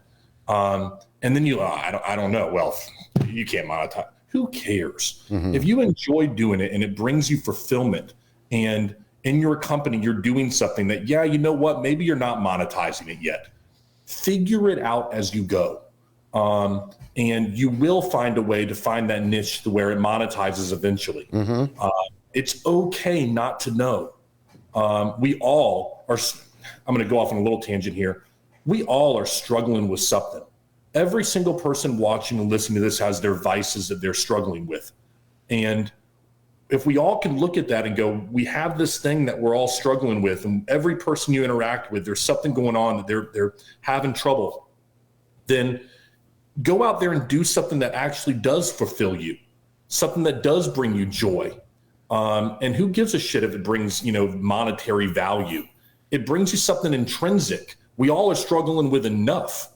And then I don't know. Well, you can't monetize. Who cares? If you enjoy doing it and it brings you fulfillment, and in your company, you're doing something that, yeah, you know what? Maybe you're not monetizing it yet. Figure it out as you go. And you will find a way to find that niche to where it monetizes eventually. It's okay not to know. We all are, I'm going to go off on a little tangent here. We all are struggling with something. Every single person watching and listening to this has their vices that they're struggling with. And if we all can look at that and go, we have this thing that we're all struggling with, and every person you interact with, there's something going on that they're having trouble, then go out there and do something that actually does fulfill you, something that does bring you joy. And who gives a shit if it brings, monetary value? It brings you something intrinsic. We all are struggling with enough.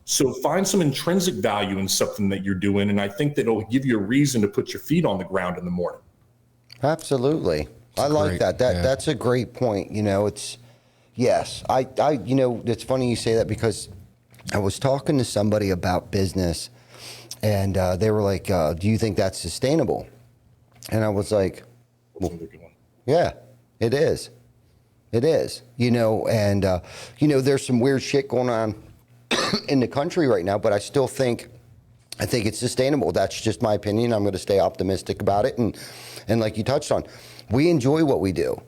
So find some intrinsic value in something that you're doing. And I think that it'll give you a reason to put your feet on the ground in the morning. Absolutely. I like that. That's a great point. It's, yes, it's funny you say that, because I was talking to somebody about business, and they were like, do you think that's sustainable? And I was like, well, yeah, it is. It is, and, there's some weird shit going on in the country right now, but I think it's sustainable. That's just my opinion. I'm going to stay optimistic about it. And like you touched on, we enjoy what we do.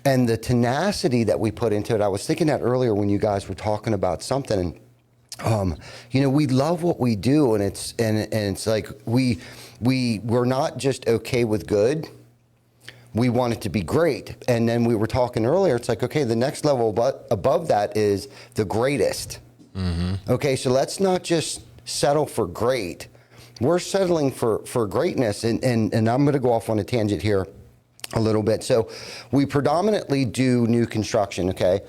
And the tenacity that we put into it. I was thinking that earlier when you guys were talking about something, and, we love what we do, and it's like, we're not just okay with good. We want it to be great. And then we were talking earlier, it's like, okay, the next level above that is the greatest. Okay, so let's not just settle for great. We're settling for greatness. And I'm going to go off on a tangent here a little bit. So we predominantly do new construction, okay?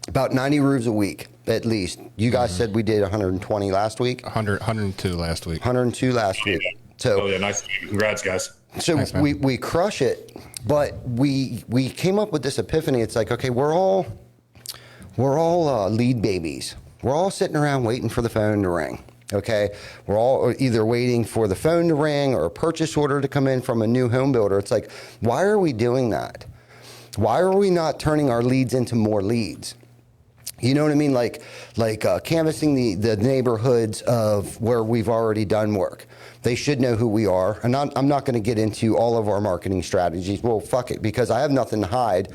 About 90 roofs a week, at least. You guys said we did 120 last week? 102 last week. 102 last week. So, oh, yeah, nice. Congrats, guys. So nice, we crush it, but we came up with this epiphany. It's like, okay, we're all lead babies. We're all sitting around waiting for the phone to ring. Okay, we're all either waiting for the phone to ring or a purchase order to come in from a new home builder. It's like, why are we doing that? Why are we not turning our leads into more leads? You know what I mean? Like canvassing the neighborhoods of where we've already done work. They should know who we are. And I'm not going to get into all of our marketing strategies. Well, fuck it, because I have nothing to hide.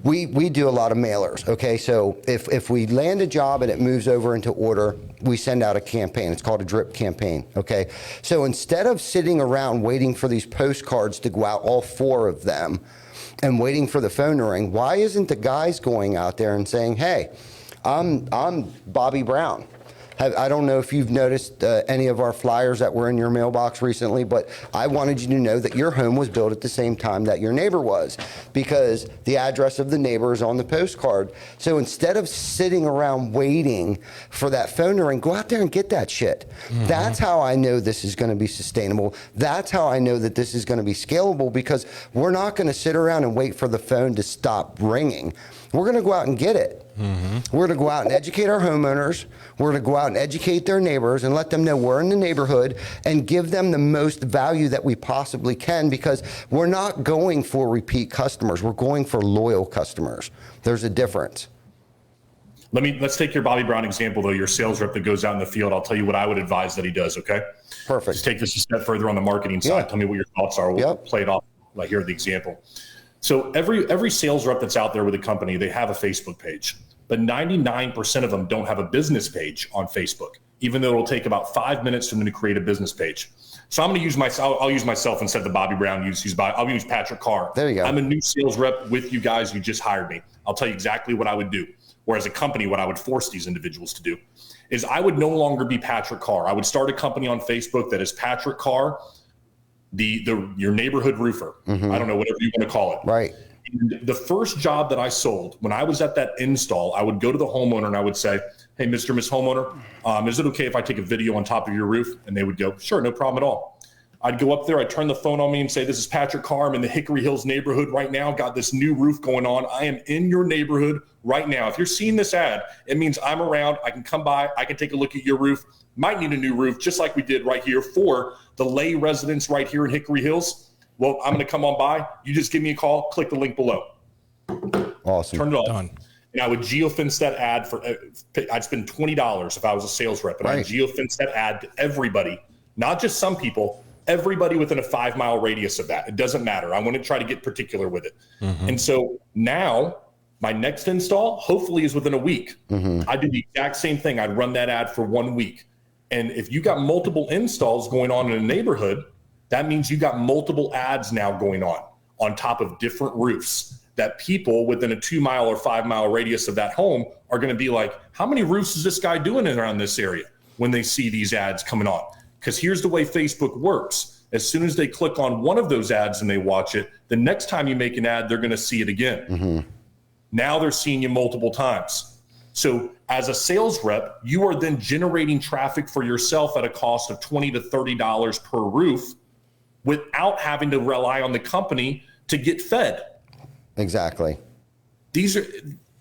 We do a lot of mailers, okay? So if we land a job and it moves over into order, we send out a campaign. It's called a drip campaign, okay? So instead of sitting around waiting for these postcards to go out, all 4 of them, and waiting for the phone to ring, why isn't the guys going out there and saying, hey, I'm Bobby Brown. I don't know if you've noticed any of our flyers that were in your mailbox recently, but I wanted you to know that your home was built at the same time that your neighbor was, because the address of the neighbor is on the postcard. So instead of sitting around waiting for that phone to ring, go out there and get that shit. That's how I know this is going to be sustainable. That's how I know that this is going to be scalable, because we're not going to sit around and wait for the phone to stop ringing. We're going to go out and get it. We're going to go out and educate our homeowners. We're going to go out and educate their neighbors and let them know we're in the neighborhood and give them the most value that we possibly can, because we're not going for repeat customers. We're going for loyal customers. There's a difference. Let's take your Bobby Brown example, though, your sales rep that goes out in the field. I'll tell you what I would advise that he does, okay? Perfect. Just take this a step further on the marketing side. Yeah. Tell me what your thoughts are. We'll play it off like here, the example. So every sales rep that's out there with a company, they have a Facebook page, but 99% of them don't have a business page on Facebook, even though it'll take about 5 minutes for them to create a business page. So I'm going to use myself. I'll use myself instead of the Bobby Brown. I'll use Patrick Carr. There you go. I'm a new sales rep with you guys. You just hired me. I'll tell you exactly what I would do. Or as a company, what I would force these individuals to do is I would no longer be Patrick Carr. I would start a company on Facebook that is Patrick Carr, your neighborhood roofer. I don't know, whatever you want to call it. Right. And the first job that I sold, when I was at that install, I would go to the homeowner and I would say, hey, Mr. Miss Homeowner, is it okay if I take a video on top of your roof? And they would go, sure, no problem at all. I'd go up there, I'd turn the phone on me and say, this is Patrick Carr. I'm in the Hickory Hills neighborhood right now. Got this new roof going on. I am in your neighborhood right now. If you're seeing this ad, it means I'm around. I can come by. I can take a look at your roof. Might need a new roof, just like we did right here for the lay residents right here in Hickory Hills. Well, I'm going to come on by. You just give me a call. Click the link below. Awesome. Turn it off. Done. And I would geofence that ad for, I'd spend $20 if I was a sales rep. And I'd geofence that ad to everybody, not just some people, everybody within a 5 mile radius of that. It doesn't matter. I want to try to get particular with it. And so now my next install hopefully is within a week. I do the exact same thing. I'd run that ad for 1 week. And if you got multiple installs going on in a neighborhood, that means you got multiple ads now going on top of different roofs that people within a 2 mile or 5 mile radius of that home are going to be like, how many roofs is this guy doing around this area when they see these ads coming on? Because here's the way Facebook works. As soon as they click on one of those ads and they watch it, the next time you make an ad, they're going to see it again. Now they're seeing you multiple times. So as a sales rep, you are then generating traffic for yourself at a cost of $20 to $30 per roof without having to rely on the company to get fed. Exactly. These are,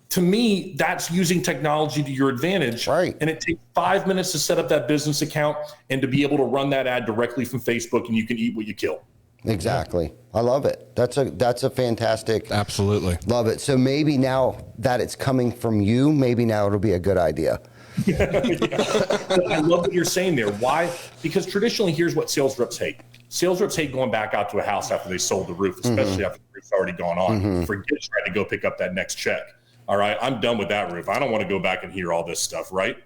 to me, that's using technology to your advantage. Right. And it takes 5 minutes to set up that business account and to be able to run that ad directly from Facebook, and you can eat what you kill. Exactly. I love it. That's a fantastic. Absolutely. Love it. So maybe now that it's coming from you, maybe now it'll be a good idea. I love what you're saying there. Why? Because traditionally, here's what sales reps hate. Sales reps hate going back out to a house after they sold the roof, especially after the roof's already gone on. Forget trying to go pick up that next check. All right, I'm done with that roof. I don't want to go back and hear all this stuff, right?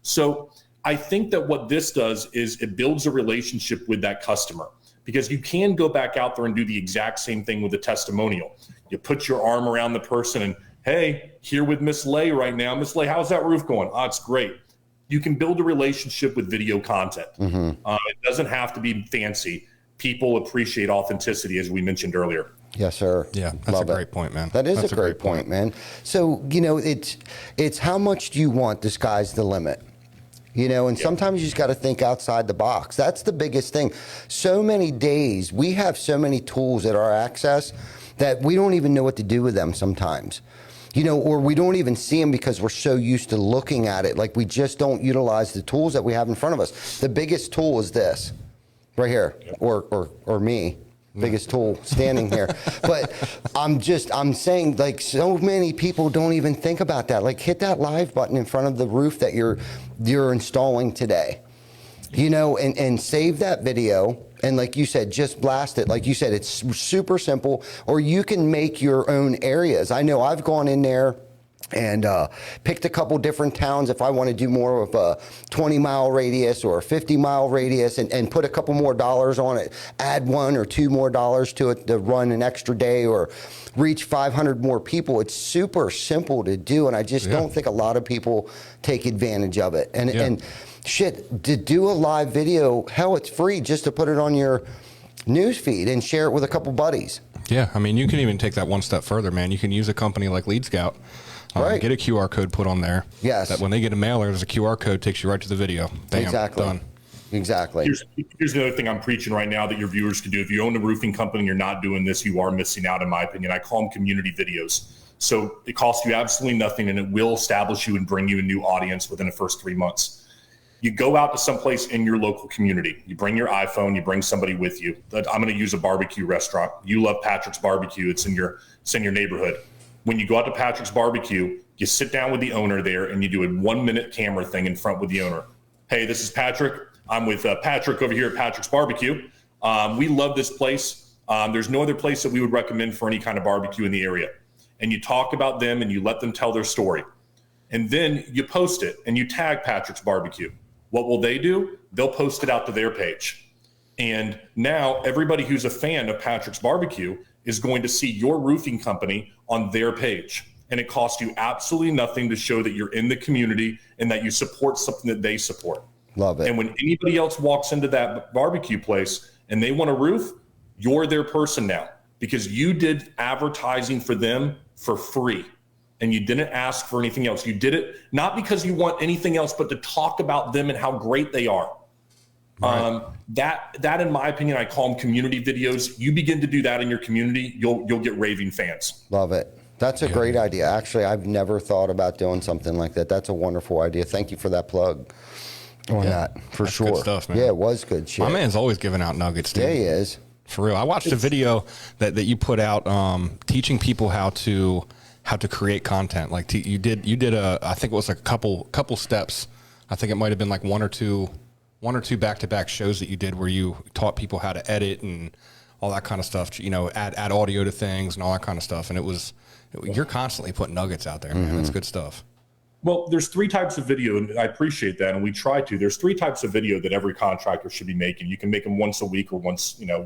So I think that what this does is it builds a relationship with that customer, because you can go back out there and do the exact same thing with a testimonial. You put your arm around the person and, hey, here with Miss Lay right now. Miss Lay, how's that roof going? Oh, it's great. You can build a relationship with video content. It doesn't have to be fancy. People appreciate authenticity, as we mentioned earlier. Yes, sir. Yeah, that's a great point, man. That is a great point, man. So, it's how much do you want? The sky's the limit. And sometimes you just got to think outside the box. That's the biggest thing. So many days, we have so many tools at our access that we don't even know what to do with them sometimes. Or we don't even see them because we're so used to looking at it. Like we just don't utilize the tools that we have in front of us. The biggest tool is this right here, or me. Biggest tool standing here. But I'm saying, like, so many people don't even think about that. Like, hit that live button in front of the roof that you're installing today, and save that video. And like you said, just blast it. Like you said, it's super simple, or you can make your own areas. I know I've gone in there and picked a couple different towns if I want to do more of a 20 mile radius or a 50 mile radius, and put a couple more dollars on it, add $1 or $2 more to it to run an extra day or reach 500 more people. It's super simple to do, and I just don't think a lot of people take advantage of it. And shit, to do a live video, hell, it's free just to put it on your news feed and share it with a couple buddies. Yeah, I mean, you can even take that one step further, man. You can use a company like Lead Scout. Right. Get a QR code put on there. Yes. That when they get a mailer, there's a QR code, takes you right to the video. Bam, Exactly. done. Exactly. Here's another thing I'm preaching right now that your viewers can do. If you own a roofing company and you're not doing this, you are missing out, in my opinion. I call them community videos. So it costs you absolutely nothing, and it will establish you and bring you a new audience within the first 3 months. You go out to someplace in your local community. You bring your iPhone. You bring somebody with you. I'm going to use a barbecue restaurant. You love Patrick's Barbecue. It's in your neighborhood. When you go out to Patrick's Barbecue, you sit down with the owner there and you do a 1 minute camera thing in front with the owner. Hey, this is Patrick. I'm with Patrick over here at Patrick's Barbecue. We love this place. There's no other place that we would recommend for any kind of barbecue in the area. And you talk about them and you let them tell their story. And then you post it and you tag Patrick's Barbecue. What will they do? They'll post it out to their page. And now everybody who's a fan of Patrick's Barbecue is going to see your roofing company on their page. And it costs you absolutely nothing to show that you're in the community and that you support something that they support. Love it. And when anybody else walks into that barbecue place and they want a roof, you're their person now, because you did advertising for them for free. And you didn't ask for anything else. You did it not because you want anything else, but to talk about them and how great they are. That in my opinion, I call them community videos. You begin to do that in your community, you'll get raving fans. Love it. That's a great idea. Actually, I've never thought about doing something like that. That's a wonderful idea. Thank you for that plug on that, for That's sure. good stuff, man. Yeah, it was good shit. My man's always giving out nuggets, dude. Yeah, he is. For real. I watched a video that you put out teaching people how to create content. Like you did I think it was like a couple steps. I think it might have been like one or two back-to-back shows that you did where you taught people how to edit and all that kind of stuff, you know, add audio to things and all that kind of stuff. And you're constantly putting nuggets out there, man. That's good stuff. Well, there's 3 types of video, and I appreciate that, and we try to. There's 3 types of video that every contractor should be making. You can make them once a week or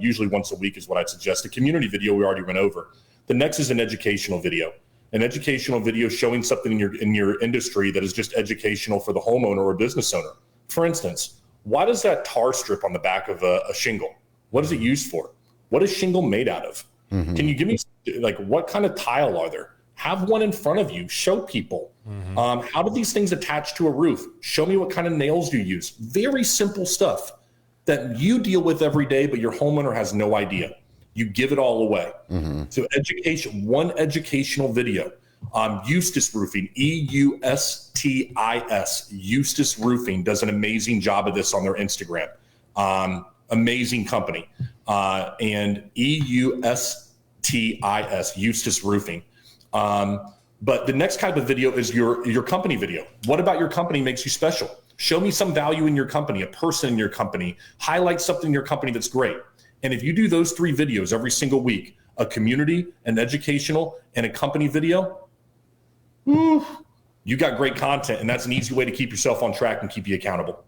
usually once a week is what I'd suggest. A community video we already went over. The next is an educational video. An educational video showing something in your industry that is just educational for the homeowner or business owner. For instance, why does that tar strip on the back of a shingle? What is it used for? What is shingle made out of? Can you give me, like, what kind of tile are there? Have one in front of you. Show people. How do these things attach to a roof? Show me what kind of nails you use. Very simple stuff that you deal with every day, but your homeowner has no idea. You give it all away. So one educational video. Eustace Roofing, EUSTIS. Eustace Roofing does an amazing job of this on their Instagram. Amazing company. And EUSTIS, Eustace Roofing. But the next type of video is your company video. What about your company makes you special? Show me some value in your company, a person in your company. Highlight something in your company that's great. And if you do those 3 videos every single week, a community, an educational, and a company video, you got great content, and that's an easy way to keep yourself on track and keep you accountable.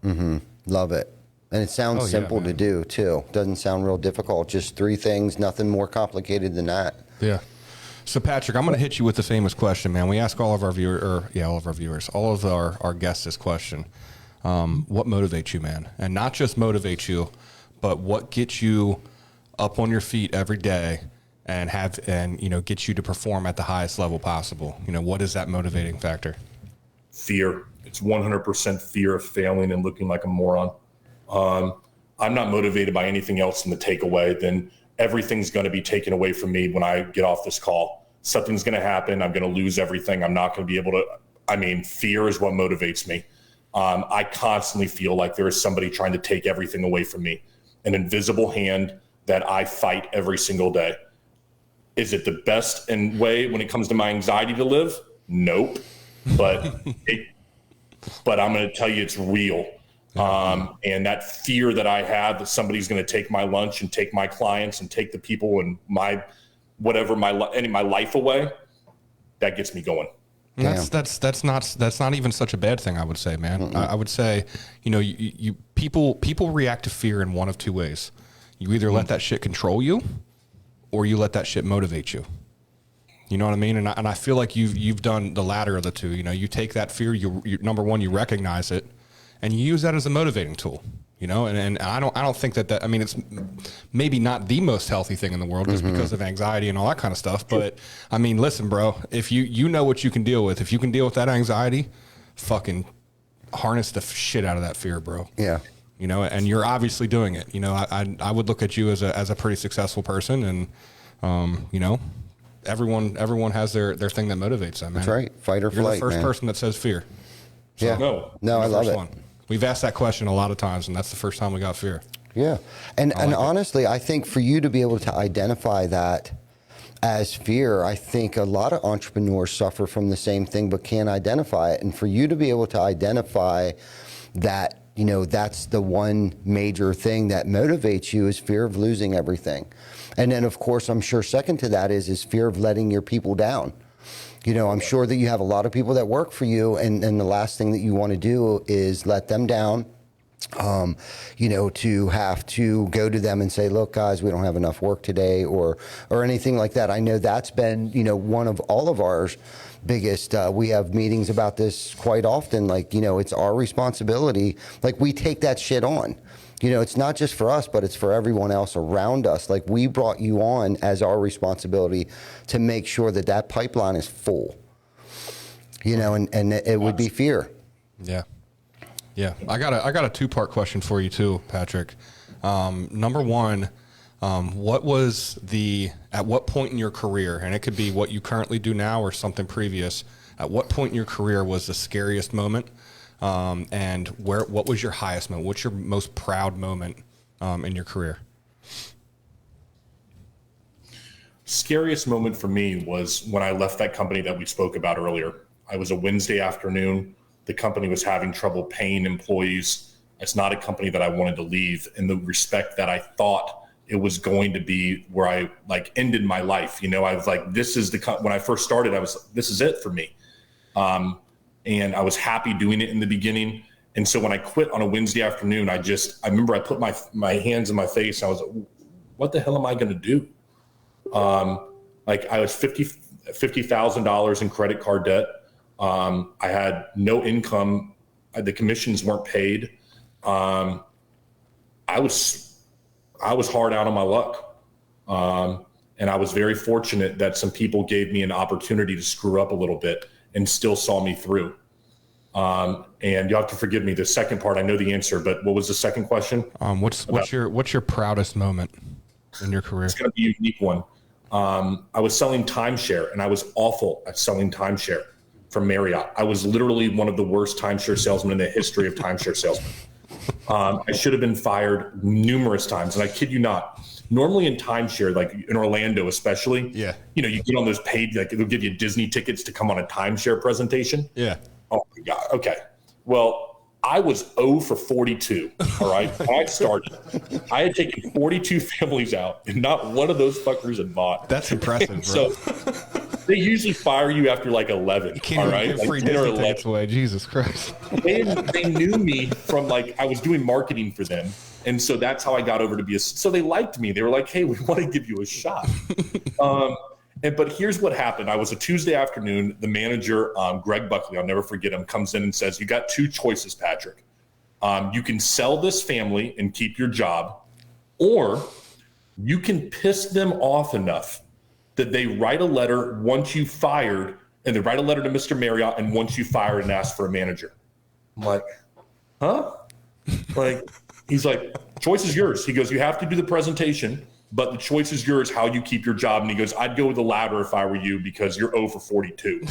Love it. And it sounds simple to do, too. Doesn't sound real difficult. Just 3 things, nothing more complicated than that. Yeah. So, Patrick, I'm going to hit you with the famous question, man. We ask all of our all of our guests this question. What motivates you, man? And not just motivates you, but what gets you up on your feet every day and gets you to perform at the highest level possible? You know, what is that motivating factor? Fear. It's 100% fear of failing and looking like a moron. I'm not motivated by anything else in the takeaway than everything's going to be taken away from me when I get off this call. Something's going to happen. I'm going to lose everything. I'm not going to be able to, fear is what motivates me. I constantly feel like there is somebody trying to take everything away from me. An invisible hand that I fight every single day. Is it the best way when it comes to my anxiety to live? Nope. But I'm going to tell you it's real. And that fear that I have that somebody's going to take my lunch and take my clients and take the people and my life away, that gets me going. That's not even such a bad thing, I would say, man. I would say, people react to fear in one of 2 ways. You either let that shit control you, or you let that shit motivate you. You know what I mean? And I feel like you've done the latter of the 2. You take that fear. You number one, you recognize it, and you use that as a motivating tool. And I don't think that it's maybe not the most healthy thing in the world just because of anxiety and all that kind of stuff. But listen, bro, if you know what you can deal with, if you can deal with that anxiety, fucking harness the shit out of that fear, bro. Yeah. And you're obviously doing it. I would look at you as a pretty successful person, and everyone has their thing that motivates them, man. That's right. Fight or flight, You're the first man. person that says fear. So, Yeah. No, I love it. We've asked that question a lot of times, and that's the first time we got fear. Yeah. And honestly, I think for you to be able to identify that as fear, I think a lot of entrepreneurs suffer from the same thing but can't identify it. And for you to be able to identify that, that's the one major thing that motivates you is fear of losing everything. And then, of course, I'm sure second to that is fear of letting your people down. I'm sure that you have a lot of people that work for you, and the last thing that you want to do is let them down, to have to go to them and say, look, guys, we don't have enough work today or anything like that. I know that's been, one of all of ours biggest, we have meetings about this quite often. Like, it's our responsibility. Like, we take that shit on. It's not just for us, but it's for everyone else around us. Like, we brought you on as our responsibility to make sure that pipeline is full, and it would be fear. Yeah. Yeah, I got a two-part question for you too, Patrick. Number one, what was at what point in your career, and it could be what you currently do now or something previous, at what point in your career was the scariest moment, and what was your highest moment? What's your most proud moment in your career? Scariest moment for me was when I left that company that we spoke about earlier. I was a Wednesday afternoon. The company was having trouble paying employees. It's not a company that I wanted to leave in the respect that I thought it was going to be where I ended my life. You know, I was like, this is when I first started, this is it for me. And I was happy doing it in the beginning. And so when I quit on a Wednesday afternoon, I remember I put my hands in my face. And I was like, what the hell am I going to do? I was $50,000 in credit card debt. I had no income. The commissions weren't paid. I was hard out on my luck. And I was very fortunate that some people gave me an opportunity to screw up a little bit and still saw me through. And you have to forgive me. The second part, I know the answer, but what was the second question? What's your proudest moment in your career? It's going to be a unique one. I was selling timeshare, and I was awful at selling timeshare from Marriott. I was literally one of the worst timeshare salesmen in the history of timeshare salesmen. I should have been fired numerous times, and I kid you not. Normally in timeshare, like in Orlando especially, yeah, you get on those paid, like it'll give you Disney tickets to come on a timeshare presentation. Yeah. Oh my God. Okay. Well, I was 0 for 42. All right. When I started, I had taken 42 families out, and not one of those fuckers had bought. That's impressive, bro. So they usually fire you after like 11. Can't all right. give free Disney tickets away. Jesus Christ. They knew me from I was doing marketing for them. And so that's how I got over to so they liked me. They were like, hey, we want to give you a shot. But here's what happened. I was a Tuesday afternoon. The manager, Greg Buckley, I'll never forget him, comes in and says, you got two choices, Patrick. You can sell this family and keep your job, or you can piss them off enough that they write a letter once you fired, and they write a letter to Mr. Marriott, and once you fired and ask for a manager. I'm like, huh? He's like, choice is yours. He goes, you have to do the presentation, but the choice is yours how you keep your job. And he goes, I'd go with the latter if I were you, because you're 0 for 42.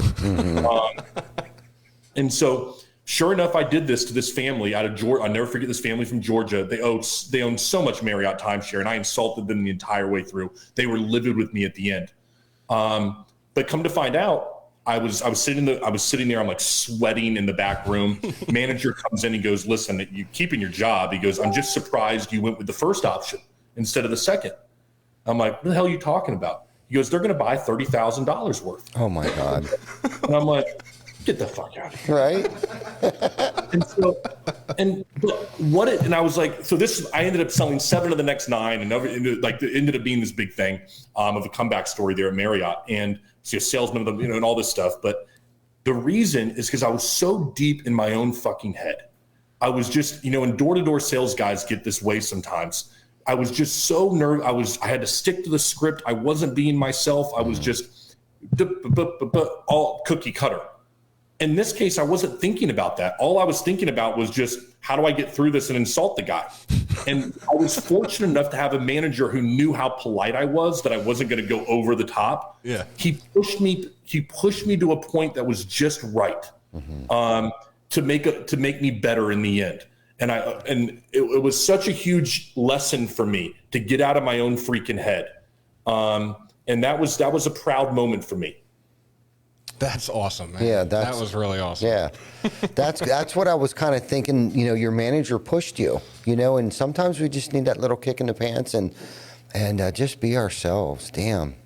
And so sure enough, I did this to this family out of Georgia. I'll never forget this family from Georgia. They own so much Marriott timeshare, and I insulted them the entire way through. They were livid with me at the end. But come to find out, I was sitting there. I'm like sweating in the back room. Manager comes in and goes, listen, you keeping your job. He goes, I'm just surprised you went with the first option instead of the second. I'm like, what the hell are you talking about? He goes, they're going to buy $30,000 worth. Oh my God. And I'm like, get the fuck out of here. Right. I was like, I ended up selling 7 of the next 9, and it ended up being this big thing of a comeback story there at Marriott, and so salesman of them, and all this stuff. But the reason is because I was so deep in my own fucking head. I was just, and door-to-door sales guys get this way sometimes. I was just so nervous. I had to stick to the script. I wasn't being myself. I was just all cookie cutter. In this case, I wasn't thinking about that. All I was thinking about was just, how do I get through this and insult the guy? And I was fortunate enough to have a manager who knew how polite I was, that I wasn't going to go over the top. Yeah. He pushed me to a point that was just right, to make me better in the end. And it was such a huge lesson for me to get out of my own freaking head. And that was a proud moment for me. That's awesome, man. Yeah, that was really awesome. Yeah, that's what I was kind of thinking. Your manager pushed you. And sometimes we just need that little kick in the pants and just be ourselves. Damn.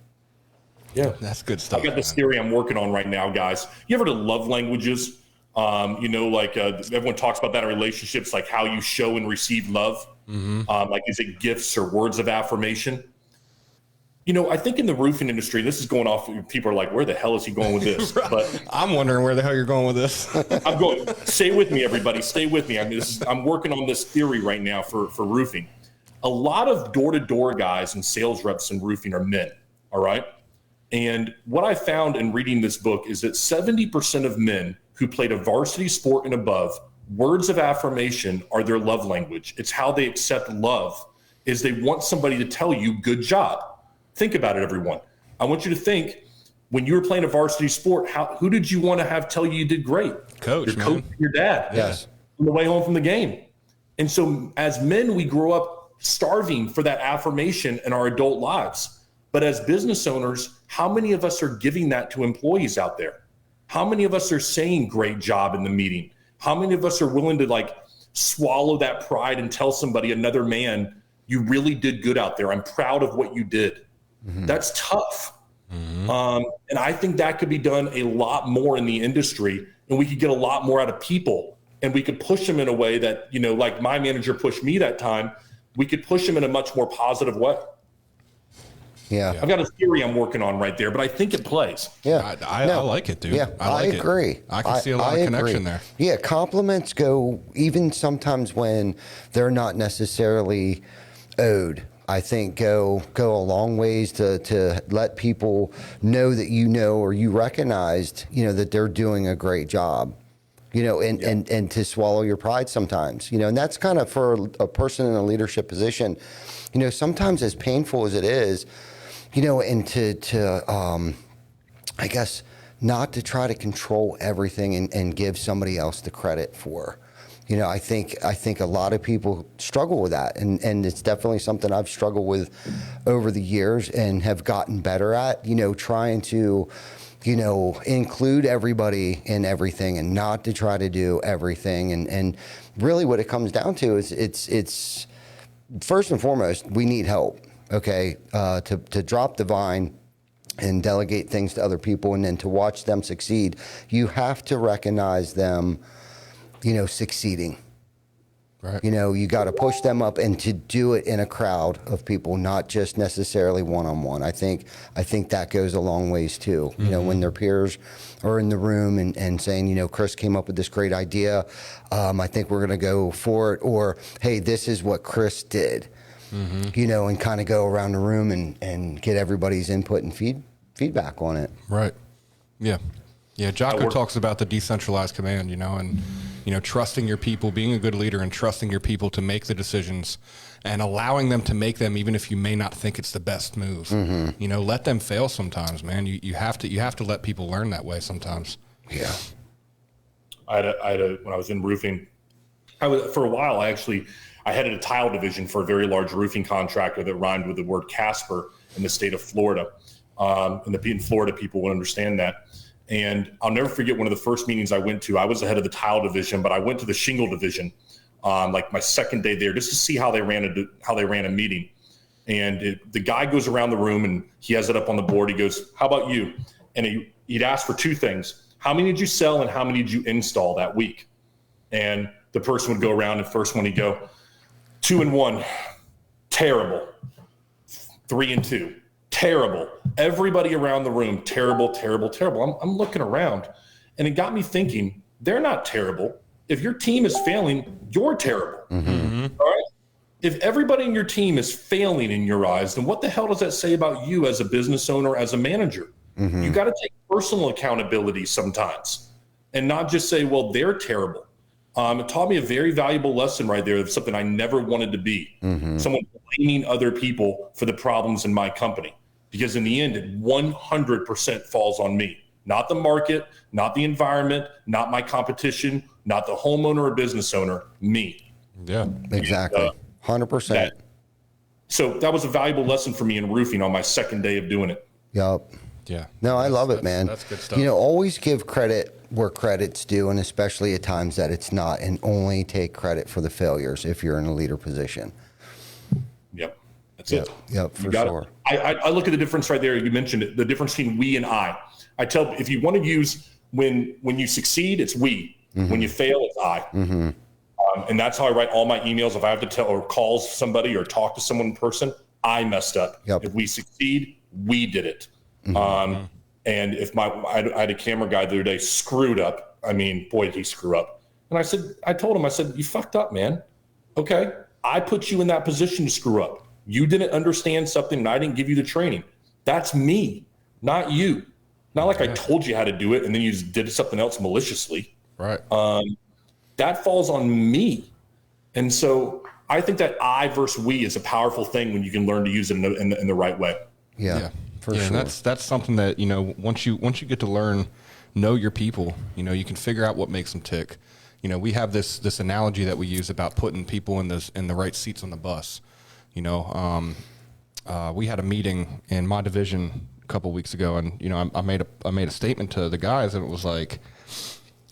Yeah, that's good stuff. I got this theory I'm working on right now, guys. You ever heard of love languages? Everyone talks about that in relationships, like how you show and receive love. Mm-hmm. Is it gifts or words of affirmation? I think in the roofing industry, this is going off. People are like, where the hell is he going with this? But I'm wondering where the hell you're going with this. I'm going, stay with me, everybody. Stay with me. I'm working on this theory right now for roofing. A lot of door-to-door guys and sales reps in roofing are men. All right. And what I found in reading this book is that 70% of men who played a varsity sport and above Words of affirmation are their love language. It's how they accept love, is they want somebody to tell you, good job. Think about it, everyone. I want you to think, when you were playing a varsity sport, who did you want to have tell you did great? Coach, your coach, your dad. Yes. On the way home from the game. And so as men, we grow up starving for that affirmation in our adult lives. But as business owners, how many of us are giving that to employees out there? How many of us are saying great job in the meeting? How many of us are willing to like swallow that pride and tell somebody, another man, you really did good out there. I'm proud of what you did. That's tough. And I think that could be done a lot more in the industry, and we could get a lot more out of people, and we could push them in a way that, you know, like my manager pushed me that time, we could push them in a much more positive way. Yeah. I've got a theory I'm working on right there, but I think it plays. Yeah. I like it, dude. Yeah, I like agree. it. I can see a lot of connection there. Yeah, compliments go even sometimes when they're not necessarily owed. I think go a long ways to let people know that you know, or you recognized, you know, that they're doing a great job, you know, and to swallow your pride sometimes, you know, and that's kind of for a person in a leadership position, you know, sometimes as painful as it is, you know, and to I guess not to try to control everything and give somebody else the credit for. You know, I think a lot of people struggle with that, and it's definitely something I've struggled with over the years and have gotten better at, you know, trying to, you know, include everybody in everything and not to try to do everything. And really what it comes down to is it's first and foremost, we need help, okay, to drop the vine and delegate things to other people, and then to watch them succeed. You have to recognize them, you know, succeeding. Right. You know, you got to push them up, and to do it in a crowd of people, not just necessarily one-on-one. I think that goes a long ways too. You know, when their peers are in the room and saying, you know, Chris came up with this great idea. I think we're going to go for it. Or, hey, this is what Chris did. You know, and kind of go around the room and get everybody's input and feedback on it. Right. Yeah. Yeah. Jocko talks about the decentralized command, you know, and, you know, trusting your people, being a good leader and trusting your people to make the decisions and allowing them to make them, even if you may not think it's the best move. You know, let them fail sometimes, man. You have to let people learn that way sometimes. Yeah. I had a when I was in roofing, for a while, I headed a tile division for a very large roofing contractor that rhymed with the word Casper in the state of Florida. And in Florida, people will understand that. And I'll never forget one of the first meetings I went to. I was the head of the tile division, but I went to the shingle division, like my second day there, just to see how they ran a meeting. And the guy goes around the room and he has it up on the board. He goes, "How about you?" And he'd ask for two things: how many did you sell and how many did you install that week? And the person would go around, and first one he'd go, 2 and 1, terrible. 3 and 2, terrible. Everybody around the room, terrible, terrible, terrible. I'm looking around, and it got me thinking, they're not terrible. If your team is failing, you're terrible. All right? If everybody in your team is failing in your eyes, then what the hell does that say about you as a business owner, as a manager? You got to take personal accountability sometimes and not just say, well, they're terrible. It taught me a very valuable lesson right there of something I never wanted to be. Someone blaming other people for the problems in my company. Because in the end, it 100% falls on me. Not the market, not the environment, not my competition, not the homeowner or business owner, me. Yeah. Exactly. 100%. So that was a valuable lesson for me in roofing on my second day of doing it. Yup. Yeah. No, I love it, man. That's good stuff. You know, always give credit where credit's due, and especially at times that it's not, and only take credit for the failures if you're in a leader position. Yep. That's it. Yep, for You got sure. it. I look at the difference right there. You mentioned it, the difference between we and I. I tell, if you want to use when you succeed, it's we. When you fail, it's I. And that's how I write all my emails. If I have to tell or call somebody or talk to someone in person, I messed up. Yep. If we succeed, we did it. And if I had a camera guy the other day screwed up. I mean, boy, did he screw up. And I told him, you fucked up, man. Okay. I put you in that position to screw up. You didn't understand something and I didn't give you the training. That's me, not you. Not like I told you how to do it and then you just did something else maliciously. Right. that falls on me. And so I think that I versus we is a powerful thing when you can learn to use it in the right way. Yeah, for yeah, sure. and that's something that, once you get to learn, know your people, you can figure out what makes them tick. We have this analogy that we use about putting people in the right seats on the bus. We had a meeting in my division a couple weeks ago, and I made a statement to the guys, and it was like,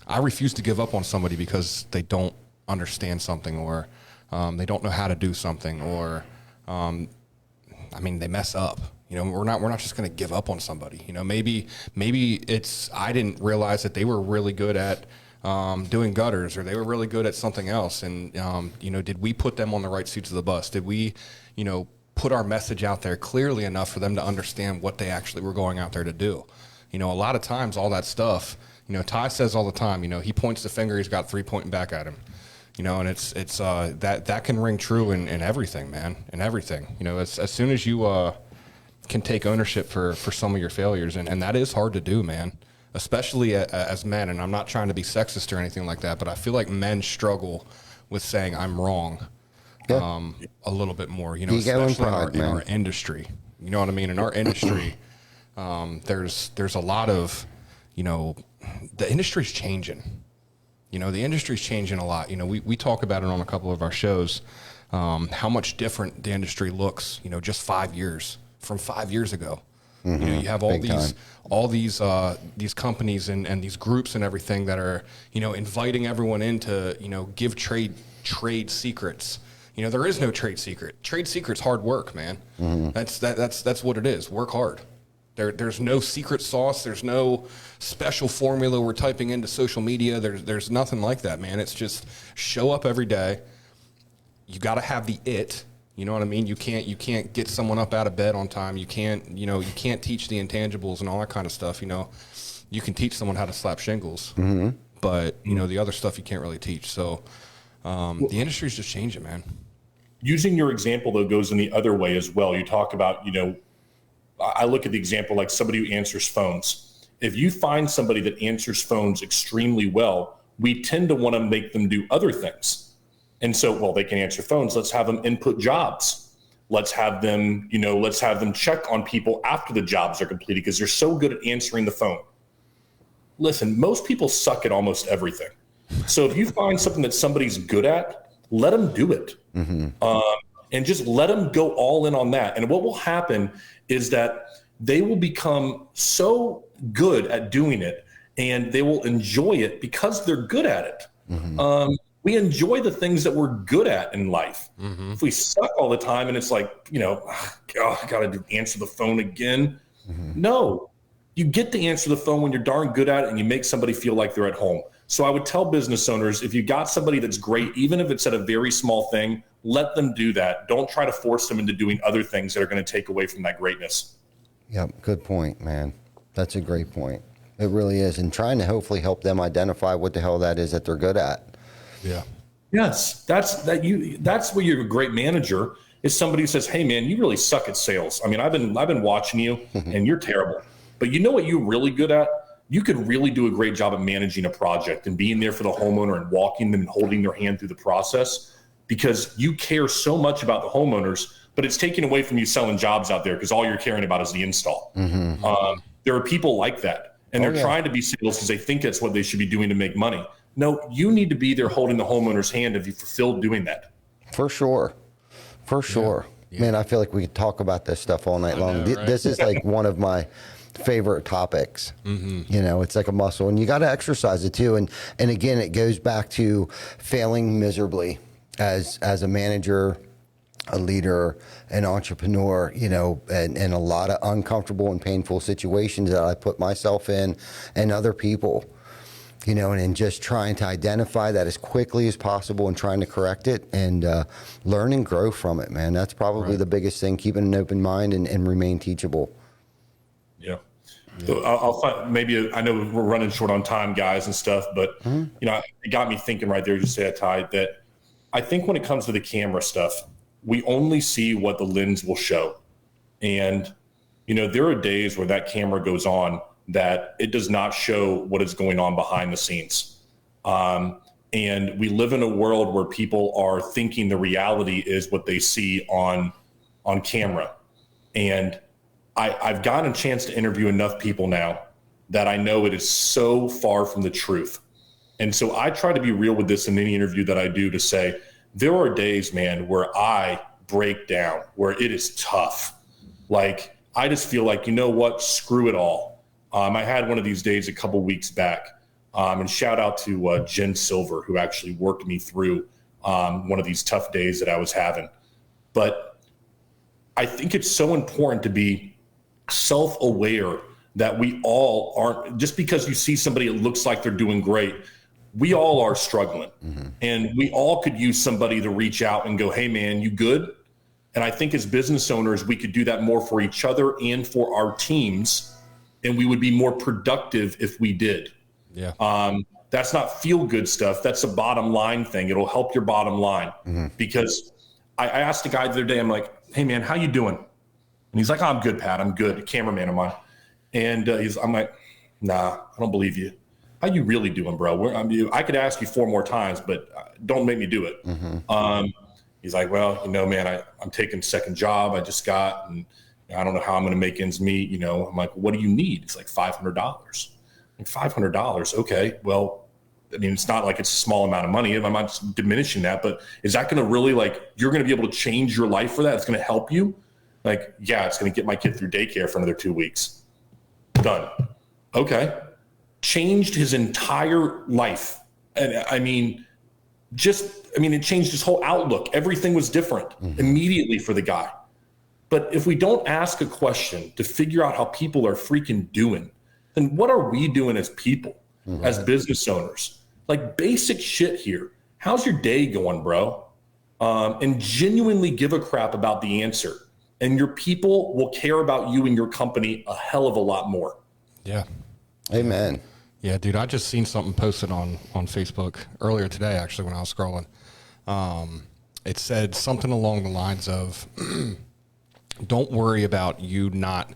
I refuse to give up on somebody because they don't understand something, or they don't know how to do something, or they mess up. We're not just going to give up on somebody. Maybe it's, I didn't realize that they were really good at doing gutters, or they were really good at something else. And, did we put them on the right seats of the bus? Did we, put our message out there clearly enough for them to understand what they actually were going out there to do? A lot of times all that stuff, Ty says all the time, he points the finger, he's got 3 pointing back at him, and it's that can ring true in everything, man, in everything. As soon as you can take ownership for some of your failures, and that is hard to do, man, especially as men. And I'm not trying to be sexist or anything like that, but I feel like men struggle with saying I'm wrong a little bit more, especially in our industry. You know what I mean? In our industry, there's a lot of, the industry's changing. The industry's changing a lot. We talk about it on a couple of our shows, how much different the industry looks, just 5 years from 5 years ago. You have all these companies and these groups and everything that are, inviting everyone in to, give trade secrets. There is no trade secret. Trade secret's hard work, man. That's what it is. Work hard. There's no secret sauce. There's no special formula we're typing into social media. There's nothing like that, man. It's just show up every day. You got to have the it. You know what I mean? You can't get someone up out of bed on time. You can't teach the intangibles and all that kind of stuff. You can teach someone how to slap shingles, but the other stuff you can't really teach. So the industry's just changing, man. Using your example though goes in the other way as well. You talk about, I look at the example like somebody who answers phones. If you find somebody that answers phones extremely well, we tend to want to make them do other things. And so, well, they can answer phones. Let's have them input jobs. Let's have them, check on people after the jobs are completed because they're so good at answering the phone. Listen, most people suck at almost everything. So if you find something that somebody's good at, let them do it. And just let them go all in on that. And what will happen is that they will become so good at doing it and they will enjoy it because they're good at it. We enjoy the things that we're good at in life. If we suck all the time and it's like, I got to answer the phone again. No, you get to answer the phone when you're darn good at it and you make somebody feel like they're at home. So I would tell business owners, if you got somebody that's great, even if it's at a very small thing, let them do that. Don't try to force them into doing other things that are going to take away from that greatness. Yep, good point, man. That's a great point. It really is. And trying to hopefully help them identify what the hell that is that they're good at. Yeah. Yes, that's where you're a great manager, is somebody who says, "Hey man, you really suck at sales. I mean, I've been watching you and you're terrible. But you know what you're really good at? You could really do a great job of managing a project and being there for the homeowner and walking them and holding their hand through the process because you care so much about the homeowners, but it's taken away from you selling jobs out there because all you're caring about is the install." There are people like that, and they're trying to be sales because they think that's what they should be doing to make money. No, you need to be there holding the homeowner's hand if you fulfill doing that. For sure. Yeah. Man, I feel like we could talk about this stuff all night long. Right? This is like one of my favorite topics. It's like a muscle, and you got to exercise it too. And again, it goes back to failing miserably as a manager, a leader, an entrepreneur, and a lot of uncomfortable and painful situations that I put myself in and other people. And just trying to identify that as quickly as possible and trying to correct it and learn and grow from it, man. That's probably the biggest thing, keeping an open mind and remain teachable. Yeah. So I'll find, maybe, I know we're running short on time, guys, and stuff, but, it got me thinking right there, just said, Ty, that I think when it comes to the camera stuff, we only see what the lens will show. And, there are days where that camera goes on that it does not show what is going on behind the scenes. And And we live in a world where people are thinking the reality is what they see on camera. And I've gotten a chance to interview enough people now that I know it is so far from the truth. And so I try to be real with this in any interview that I do, to say, there are days, man, where I break down, where it is tough. Like, I just feel like, you know what, screw it all. I had one of these days a couple weeks back, and shout out to Jen Silver, who actually worked me through one of these tough days that I was having. But I think it's so important to be self-aware that we all aren't, just because you see somebody that looks like they're doing great, we all are struggling. And we all could use somebody to reach out and go, hey man, you good? And I think as business owners, we could do that more for each other and for our teams, and we would be more productive if we did. Yeah. That's not feel good stuff. That's a bottom line thing. It'll help your bottom line. Because I asked a guy the other day, I'm like, hey man, how you doing? And he's like, oh, I'm good, Pat. I'm good. A cameraman of mine. And I'm like, nah, I don't believe you. How you really doing, bro? I could ask you 4 more times, but don't make me do it. He's like, well, you know, man, I'm taking a second job I just got, and I don't know how I'm going to make ends meet. You know, I'm like, what do you need? It's like $500. Like, $500. Okay. Well, I mean, it's not like it's a small amount of money. I'm not diminishing that, but is that going to really, like, you're going to be able to change your life for that? It's going to help you? Like, yeah, it's going to get my kid through daycare for another 2 weeks. Done. Okay. Changed his entire life. And I mean, it changed his whole outlook. Everything was different immediately for the guy. But if we don't ask a question to figure out how people are freaking doing, then what are we doing as people, as business owners? Like, basic shit here. How's your day going, bro? And genuinely give a crap about the answer. And your people will care about you and your company a hell of a lot more. Yeah. Amen. Yeah, dude, I just seen something posted on Facebook earlier today, actually, when I was scrolling. It said something along the lines of, don't worry about you not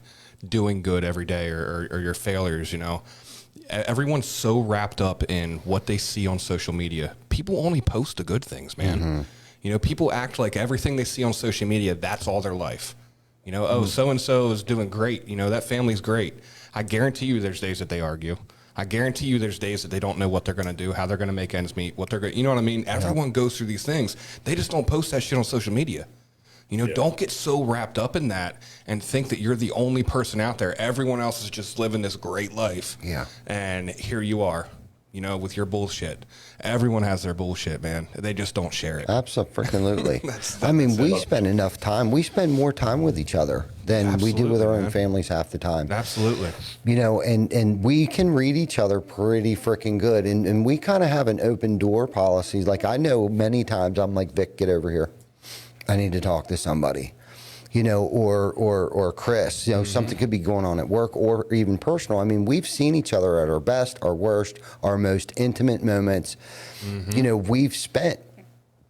doing good every day or your failures, you know. Everyone's so wrapped up in what they see on social media. People only post the good things, man. You know, people act like everything they see on social media, that's all their life. You know, oh, so-and-so is doing great. You know, that family's great. I guarantee you there's days that they argue. I guarantee you there's days that they don't know what they're going to do, how they're going to make ends meet, what they're going to, you know what I mean? Everyone goes through these things. They just don't post that shit on social media. You know, don't get so wrapped up in that and think that you're the only person out there. Everyone else is just living this great life. Yeah. And here you are, you know, with your bullshit. Everyone has their bullshit, man. They just don't share it. Absolutely. I mean, we spend enough time. We spend more time with each other than we do with our own families half the time. Absolutely. You know, and we can read each other pretty freaking good. And we kind of have an open door policy. Like, I know many times I'm like, Vic, get over here. I need to talk to somebody. You know, or Chris, you know, something could be going on at work or even personal. I mean, we've seen each other at our best, our worst, our most intimate moments. You know, we've spent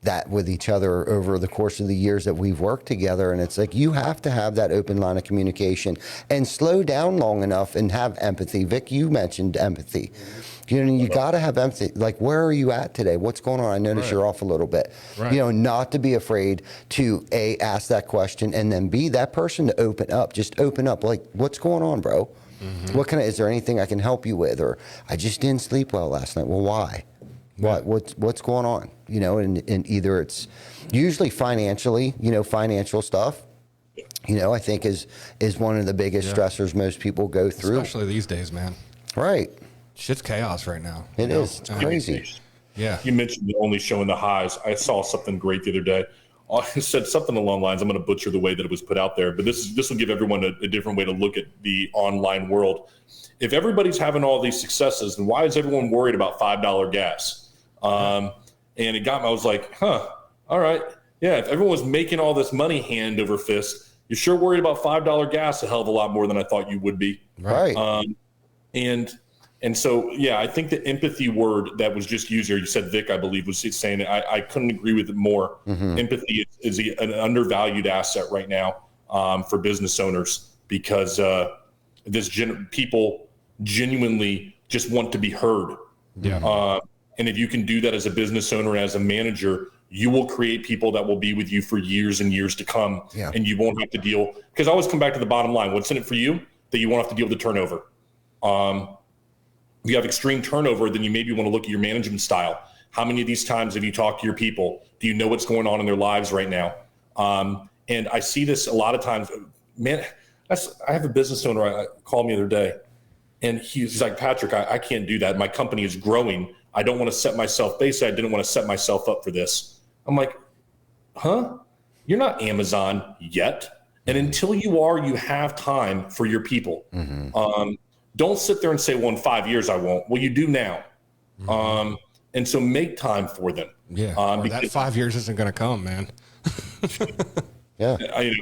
that with each other over the course of the years that we've worked together. And it's like, you have to have that open line of communication and slow down long enough and have empathy. Vic, you mentioned empathy. You know, you got to have empathy. Like, where are you at today? What's going on? I notice you're off a little bit. You know, not to be afraid to A, ask that question, and then B, that person to open up. Just open up. Like, what's going on, bro? Is there anything I can help you with? Or I just didn't sleep well last night. Well, why? What's going on? You know, and either it's usually financially, you know, financial stuff, you know, I think is one of the biggest stressors most people go through. Especially these days, man. Right. Shit's chaos right now. It is. It's crazy. Yeah. You mentioned only showing the highs. I saw something great the other day. It said something along the lines, I'm going to butcher the way that it was put out there, but this will give everyone a different way to look at the online world. If everybody's having all these successes, then why is everyone worried about $5 gas? And it got me, I was like, all right. Yeah, if everyone was making all this money hand over fist, you're sure worried about $5 gas a hell of a lot more than I thought you would be. Right. And so, yeah, I think the empathy word that was just used here, you said Vic, I believe, was saying it. I couldn't agree with it more. Empathy is an undervalued asset right now for business owners because people genuinely just want to be heard. And if you can do that as a business owner and as a manager, you will create people that will be with you for years and years to come. Yeah. And you won't have to deal, because I always come back to the bottom line. What's in it for you? That you won't have to deal with the turnover. If you have extreme turnover, then you maybe want to look at your management style. How many of these times have you talked to your people? Do you know what's going on in their lives right now? And I see this a lot of times. Man, I have a business owner called me the other day, and he's like, Patrick, I can't do that. My company is growing. I don't want to set myself, basically, I didn't want to set myself up for this. I'm like, huh? You're not Amazon yet. And until you are, you have time for your people. Don't sit there and say, well, in 5 years I won't. Well, you do now. And so make time for them. Yeah. That 5 years isn't going to come, man. Yeah. I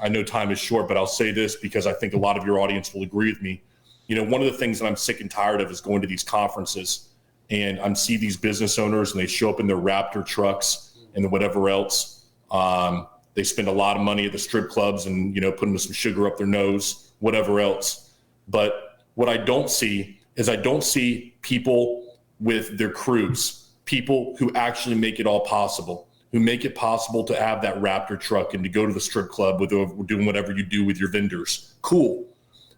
know time is short, but I'll say this because I think a lot of your audience will agree with me. You know, one of the things that I'm sick and tired of is going to these conferences and I see these business owners and they show up in their Raptor trucks and whatever else. They spend a lot of money at the strip clubs and, you know, putting some sugar up their nose, whatever else. But what I don't see is I don't see people with their crews, people who actually make it all possible, who make it possible to have that Raptor truck and to go to the strip club with doing whatever you do with your vendors. Cool.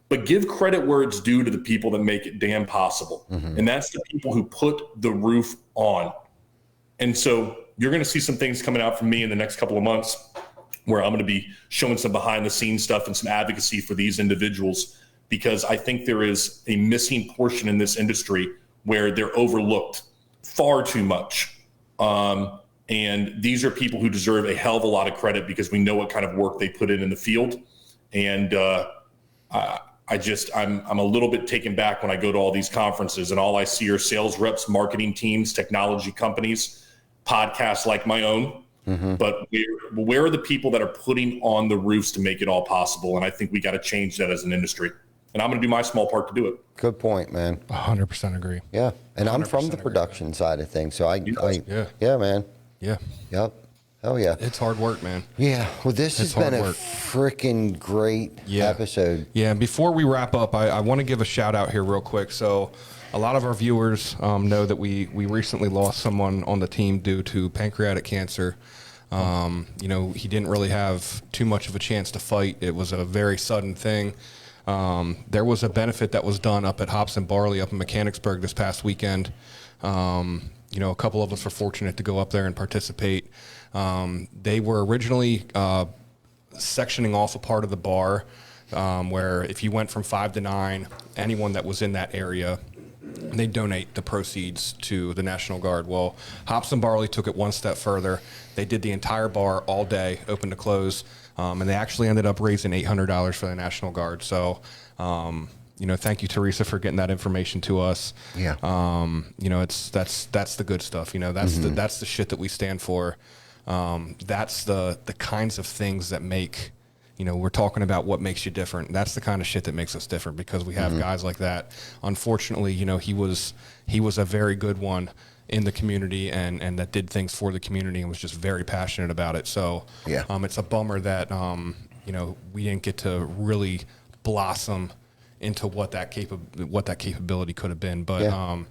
But give credit where it's due to the people that make it damn possible. And that's the people who put the roof on. And so you're going to see some things coming out from me in the next couple of months where I'm going to be showing some behind the scenes stuff and some advocacy for these individuals, because I think there is a missing portion in this industry where they're overlooked far too much. And these are people who deserve a hell of a lot of credit because we know what kind of work they put in the field. And I'm a little bit taken back when I go to all these conferences and all I see are sales reps, marketing teams, technology companies, podcasts like my own. But where are the people that are putting on the roofs to make it all possible? And I think we got to change that as an industry. And I'm going to do my small part to do it. Good point, man. 100% agree. Yeah. And I'm from the agree, production side of things. So Yeah, man. Yeah. Yep. Oh, yeah. It's hard work, man. Yeah. Well, this has been a freaking great episode. Yeah. And before we wrap up, I want to give a shout out here real quick. So a lot of our viewers know that we recently lost someone on the team due to pancreatic cancer. You know, he didn't really have too much of a chance to fight. It was a very sudden thing. There was a benefit that was done up at Hops and Barley up in Mechanicsburg this past weekend. You know, a couple of us were fortunate to go up there and participate. They were originally sectioning off a part of the bar where if you went from 5 to 9, anyone that was in that area, they donate the proceeds to the National Guard. Well, Hops and Barley took it one step further. They did the entire bar all day, open to close, and they actually ended up raising $800 for the National Guard. So, you know, thank you, Teresa, for getting that information to us. Yeah. You know, that's the good stuff. You know, that's that's the shit that we stand for. That's the kinds of things that make, you know, we're talking about what makes you different. That's the kind of shit that makes us different because we have guys like that. Unfortunately, you know, he was a very good one in the community and that did things for the community and was just very passionate about it. So yeah. It's a bummer that, you know, we didn't get to really blossom into what that capability could have been. But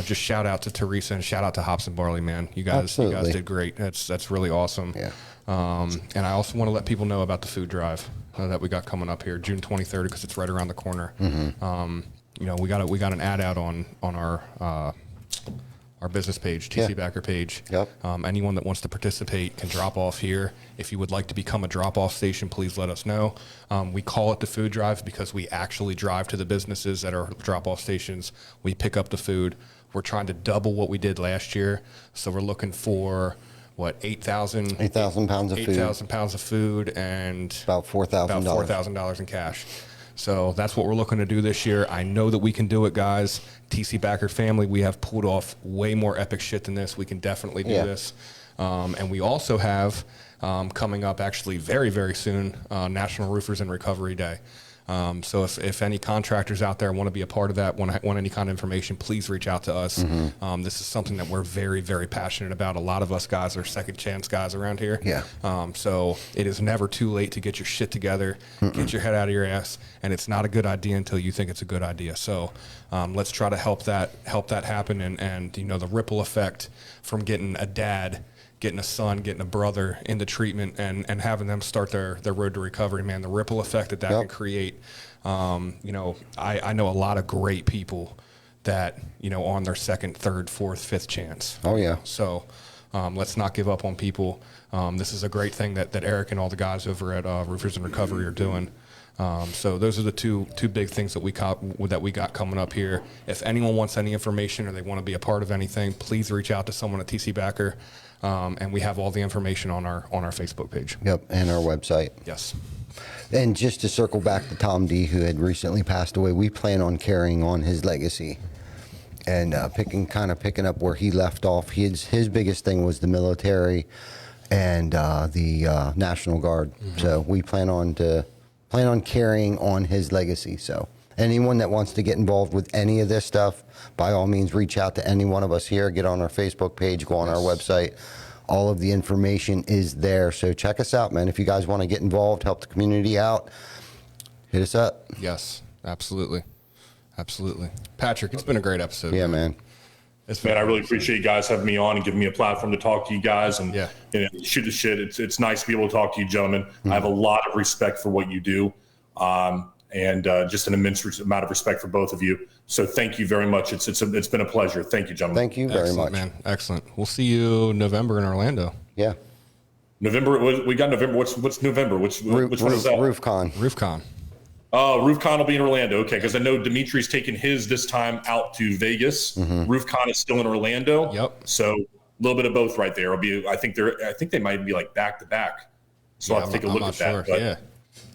just shout out to Teresa and shout out to Hops and Barley, man. You guys did great. That's really awesome. Yeah. And I also want to let people know about the food drive that we got coming up here, June 23rd, because it's right around the corner. You know, we got an ad out on our business page, TC Backer page. Yep. Anyone that wants to participate can drop off here. If you would like to become a drop-off station, please let us know. We call it the food drive because we actually drive to the businesses that are drop-off stations. We pick up the food. We're trying to double what we did last year. So we're looking for, 8,000 pounds of food. 8,000 pounds of food and About $4,000 in cash. So that's what we're looking to do this year. I know that we can do it, guys. TC Backer family, we have pulled off way more epic shit than this. We can definitely do this. And we also have coming up actually very, very soon, National Roofers in Recovery Day. So if any contractors out there want to be a part of that, want any kind of information, please reach out to us. This is something that we're very, very passionate about. A lot of us guys are second chance guys around here. Yeah. So it is never too late to get your shit together, get your head out of your ass, and it's not a good idea until you think it's a good idea. So let's try to help that happen, and the ripple effect from getting a dad, getting a son, getting a brother into treatment, and having them start their road to recovery, man, the ripple effect that can create. I know a lot of great people that, on their second, third, fourth, fifth chance. Oh, yeah. So let's not give up on people. This is a great thing that Eric and all the guys over at Roofers in Recovery are doing. So those are the two big things that we got coming up here. If anyone wants any information or they want to be a part of anything, please reach out to someone at TC Backer. And we have all the information on our Facebook page. Yep, and our website. Yes. And just to circle back to Tom D, who had recently passed away, we plan on carrying on his legacy and picking up where he left off. His biggest thing was the military and the National Guard. So we plan on carrying on his legacy. So anyone that wants to get involved with any of this stuff, by all means, reach out to any one of us here. Get on our Facebook page, go on our website. All of the information is there. So check us out, man. If you guys want to get involved, help the community out, hit us up. Yes, absolutely. Absolutely. Patrick, it's been a great episode. Yeah, man. Man, I really appreciate you guys having me on and giving me a platform to talk to you guys and Yeah. Shoot the shit. It's nice to be able to talk to you, gentlemen. I have a lot of respect for what you do, and just an immense amount of respect for both of you. So thank you very much. It's been a pleasure. Thank you, gentlemen. Thank you very Excellent, much. man. Excellent. We'll see you November in Orlando. Yeah. November. We got November. What's November? Which one is that? RoofCon. RoofCon. Oh, RoofCon will be in Orlando. Okay, because I know Dimitri's taking his this time out to Vegas. RoofCon is still in Orlando. Yep. So a little bit of both right there. I think they might be like back to back. So I'll have to take a look at that. Sure. But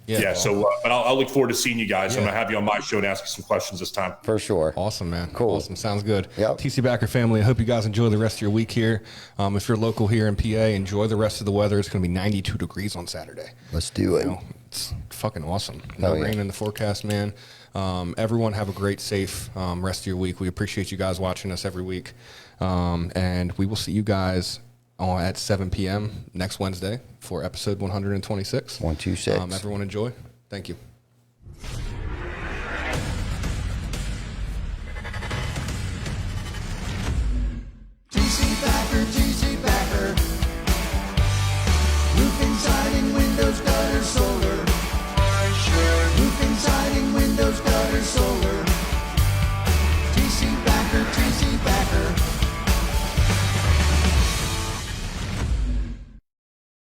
yeah. So, but I'll look forward to seeing you guys. I'm gonna have you on my show and ask you some questions this time. For sure. Awesome, man. Cool. Awesome. Sounds good. Yep. TC Backer family, I hope you guys enjoy the rest of your week here. If you're local here in PA, enjoy the rest of the weather. It's going to be 92 degrees on Saturday. Let's do it. It's fucking awesome. No rain in the forecast, man. Everyone have a great, safe rest of your week. We appreciate you guys watching us every week. And we will see you guys at 7 p.m. next Wednesday for episode 126. 126. Everyone enjoy. Thank you.